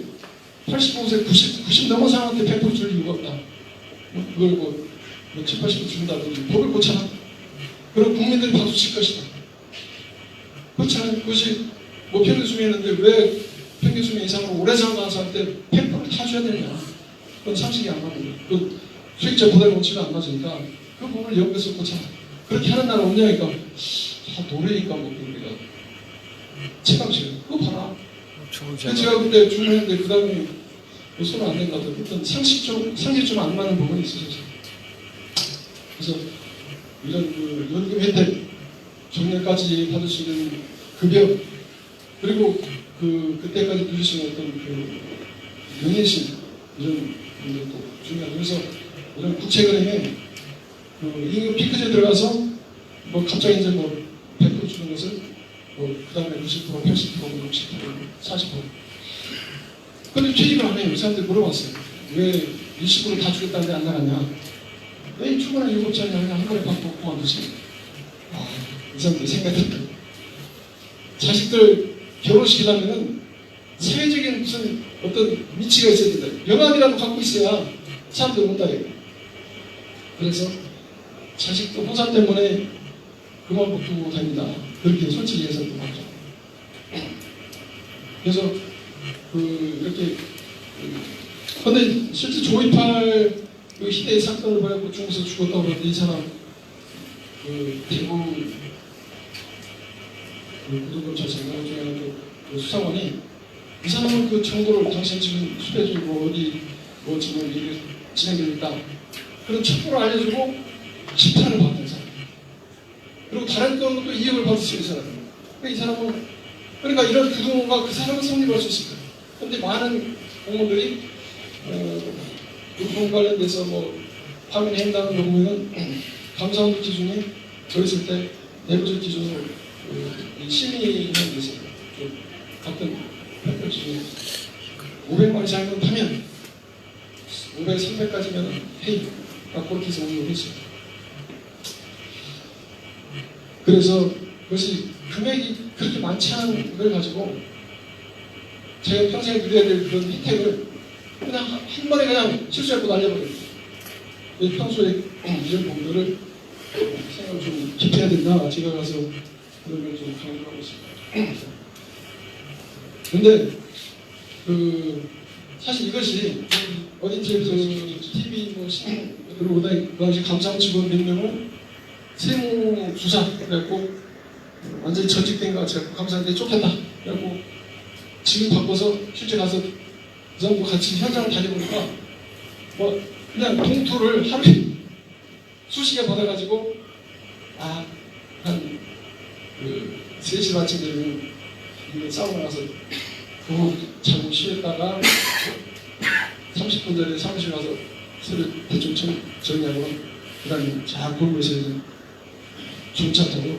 85세, 90 넘은 사람한테 100% 줄 이유가 없다. 그걸 뭐 70, 80% 준다든지 법을 고쳐라. 그럼 국민들이 박수 칠 것이다. 그렇지 않아요? 그것이 뭐 평균 수명이었는데 왜 평균 수명 이상으로 오래 사는 사람한테 100%를 다 줘야 되느냐. 그건 상식이 안 맞는 거예요. 수익자 부담 원칙이 안 맞으니까 그 부분을 연구해서 고쳐라. 그렇게 하는 나라 없냐니까 다 노래니까 뭐 우리가 체감식을 그거 봐라. 제가 그때 주문했는데 그 다음에 손은 안 된다 하더라고요. 어떤 상식 좀 안 맞는 부분이 있어서 그래서 이런 그 연금 혜택 정년까지 받을 수 있는 급여 그리고 그때까지 누릴 수 있는 어떤 그 명예심 이런 것도 중요하고 그래서 이런 국채은행에 임금 피크제 들어가서 뭐 갑자기 이제 뭐 100% 주는 것을 그 다음에 90%, 80%, 60%, 40%. 근데 퇴직을 안 해요. 이 사람들 물어봤어요. 왜 20% 다 주겠다는데 안 나갔냐? 왜 출근을 7자리 그냥 한 번에 받고 그만두지? 이 사람들 생각이 들어요. 자식들 결혼시키려면은 사회적인 무슨 어떤 위치가 있어야 된다. 명함이라도 갖고 있어야 사람들 온다. 그래서 자식도 호사 때문에 그만 못 두고 다니다. 그렇게 솔직히 해서 맞죠. 그래서 이렇게 근데 실제 조이팔 그 희대의 사건을 보고 중국에서 죽었다고 그러는데 이 사람 대구 고등검찰청장 중에 그 수사관이 이 사람은 그 정보를 당신 지금 수배주고 어디 뭐 지금 이게 진행되고 있다. 그런 첩보를 알려주고 집탄을 받는 사람. 그리고 다른 건도 또 이익을 받을 수 있는 사람. 그러니까 이 사람은 그러니까 이런 부동과 그 사람은 성립할 수 있을 거예요. 그런데 많은 공무원들이 부동 관련돼서 뭐 파면 행당하는 거 보면은 감사원 기준이 들어있을 때 내부적 기준으로 이 심의하는 게 있어요. 가끔 평균 기준이 500만 이상이면 파면 500, 300까지면 회의 그렇게 해서 운영을 했어요. 그래서 그것이 금액이 그렇게 많지 않은 걸 가지고 제가 평생에 누려야 될 그런 혜택을 그냥 한 번에 그냥 실수했고 날려버려요. 평소에 이런 부분들을 생각을 좀 깊이 해야 된다. 제가 가서 그런 걸 좀 강조하고 있습니다. 근데 사실 이것이 어딘 TV 뭐 신문 그리고 그 당시 감사원 직원 몇 명을 세무 주사 그래갖고 완전히 전직된 것 같이 감사한테 쫓겼다. 그래갖고 지금 바꿔서 실제 가서 그 사람과 같이 현장을 다녀보니까 뭐 그냥 봉투를 하루에 수시게 받아가지고 한 3시 반쯤 되면 이거 싸우고 나서 그거 잠 쉬었다가 30분 전에 사무실 가서 서류 대충 정리하고 그 다음에 쫙 보면서 중차 타고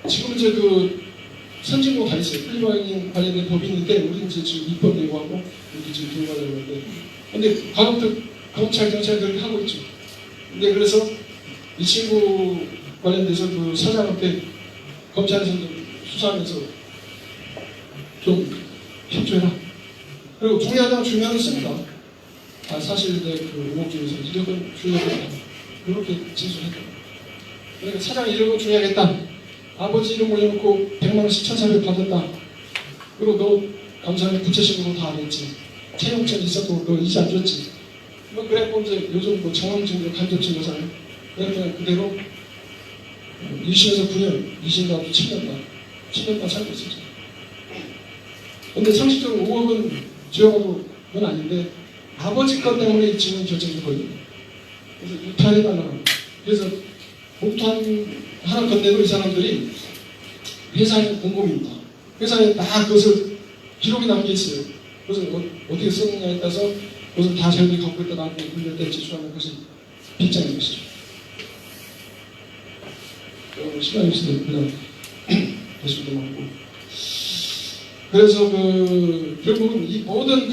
지금 이제 그 선진국 다 있어요. 클리바잉 관련된 법이 있는데 우리는 이제 지금 입법 예고하고 이렇게 지금 들어가려고 하는데, 근데 과거부터 검찰 경찰 그렇게 하고 있죠. 근데 그래서 이 친구 관련돼서 그 사장한테 검찰에서 수사하면서 좀 협조해라. 그리고 중요하다고 주면은 씁니다. 아, 사실 그 5억 중에서 1억은 주의하겠다. 그렇게 진술했다. 그러니까 사장이 1억은 주의하겠다. 아버지 이름 올려놓고 100만원씩 1,400 받았다. 그리고 너 감사하게 부채신고 다 안 했지. 채용증 있어도 너 이제 안 줬지. 뭐 그래갖고 이제 요즘 뭐 정황증명 간접증 거잖아요. 그러면 그대로 1심에서 9년, 2심 나도 7년간, 7년간 살고 있었죠. 근데 상식적으로 5억은 죄하고 그건 아닌데 아버지 것 때문에 이 친구는 결정된 거예요. 그래서 유탄해달라고. 그래서 목탄 하나 건네도 이 사람들이 회사에 공범입니다. 회사에 다 그것을 기록이 남겨 있어요. 그래서 어떻게 쓰느냐에 따라서 그것을 다 저희들이 갖고 있다 나한테 물릴 때 제출하는 것이 빗장인 것이죠. 시간이 없으니까 그냥 대수도 많고. 그래서 결국은 이 모든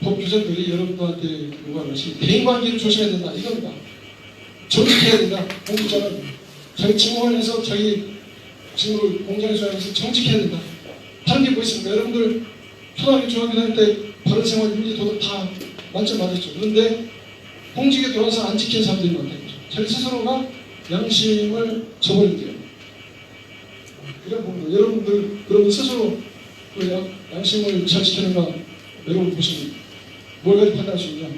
법 규정들이 여러분들한테 요구하는 것이 대인관계를 조심해야 된다. 이겁니다. 정직해야 된다. 공직자는 자기 직무를 해서 자기 직무를 공정히 수행해서 정직해야 된다. 다른 게 뭐 있습니까? 여러분들 초등학교, 중학교 다닐 때 바른 생활, 윤리, 도덕 다 만점 맞았죠. 그런데 공직에 들어와서 안 지키는 사람들이 많다는 거죠. 자기 스스로가 양심을 저버린대요. 이런 부분, 여러분들 스스로 그 양심을 잘 지키는가 여러분 보시면 뭘 가지고 판단할 수 있냐.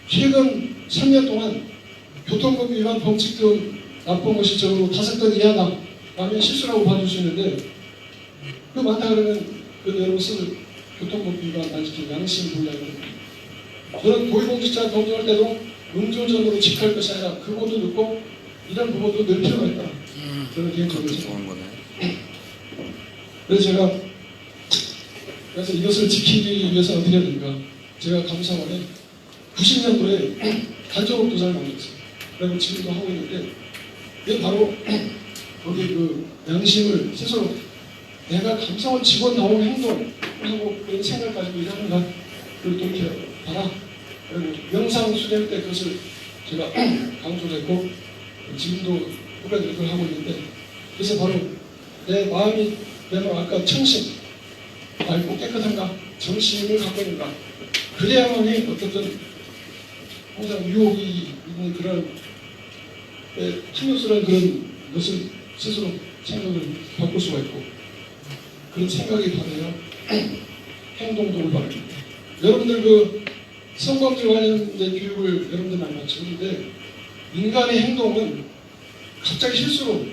최근 3년 동안 교통법 위반 범칙 등 나쁜 것이 적어도 5건 이하다 라면 실수라고 봐줄 수 있는데, 그 많다 그러면 그 여러분 쓰는 교통법 위반 안 지키는 양심 불량을, 저는 고위공직자 검증할 때도 음주운전으로 직할 것이 아니라 그 부분도 넣고 이런 부분도 넣을 필요가 있다. 저는 개인적으로 생각합니다. 그래서 이것을 지키기 위해서 어떻게 해야 됩니까? 제가 감사원에 90년도에 단전업도사를 만들었어요. 그리고 지금도 하고 있는데, 이게 바로 거기 그 양심을 스스로 내가 감사원 직원 나온 행동하고 그런 생각을 가지고 일하는가, 그걸 돌이켜봐라. 그리고 영상 수행 때 그것을 제가 강조를 했고, 지금도 끝까지 그걸 하고 있는데, 그래서 바로 내 마음이, 내 말 아까 청심, 맑고 깨끗한가, 정신을 갖고 있는가, 그래야만이 어떻든 항상 유혹이 있는 그런 탐욕스러운 그런 것을 스스로 생각을 바꿀 수가 있고, 그런 생각이 바르면 행동도 올바릅니다. 여러분들 그 성범죄 관련된 교육을 여러분들 많이 받죠. 그런데 인간의 행동은 갑자기 실수로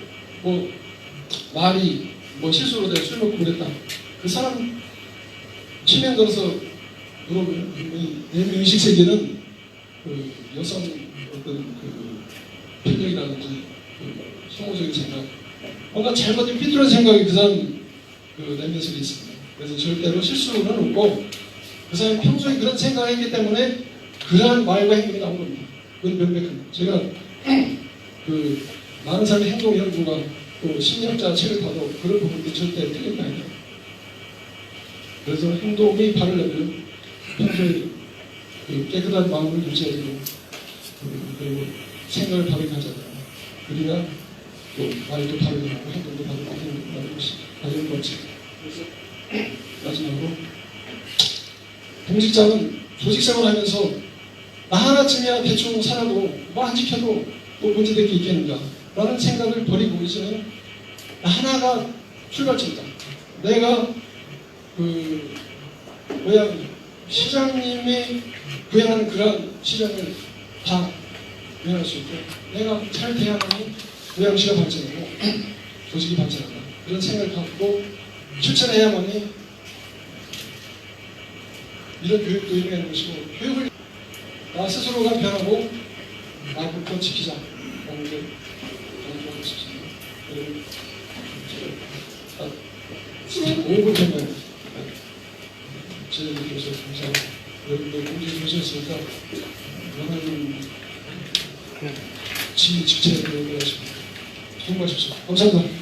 말이 실수로 내가 술 먹고 그랬다. 그 사람 치명 들어서 물어보면 내 의식 세계는 그 여성 어떤 편력이라든지 소모적인 생각, 뭔가 잘못된 삐뚤어진 생각이 그 사람 내면 속에 있습니다. 그래서 절대로 실수는 없고 그 사람이 평소에 그런 생각을 했기 때문에 그러한 말과 행동이 나온 겁니다. 그건 명백합니다. 제가 많은 사람의 행동 연구가 또 심리학자 책을 봐도 그런 부분들이 절대 틀린 게 아니에요. 그래서 행동이 바르려면 평소에 깨끗한 마음을 유지해야 되고, 그리고 생각을 바르게 하잖아요. 그래야 또 말도 바르게 하고 행동도 바르게 하는 것이 바른 거지. 그래서 마지막으로 공직자는 조직생활 하면서 나 하나쯤이야 대충 살아도 뭐 안 지켜도 또 문제될 게 있겠는가 라는 생각을 버리고 이제는 나 하나가 출발점이다. 내가 시장님이 구현하는 그런 시장을 다 구현할 수 있고, 내가 잘 대하니 고양시가 발전하고 조직이 발전한다. 그런 생각을 갖고 실천해야만이 이런 교육도 이루어내는 것이고, 교육을 나 스스로가 변하고 나부터 지키자 라는 게 강조하고 싶습니다. 여러분, 제가 5분 정도 진행해 주셔서 감사합니다. 여러분들 공지해 주셨으니까 원하는 직책에 연결하십니다. 수고하십시오. 감사합니다.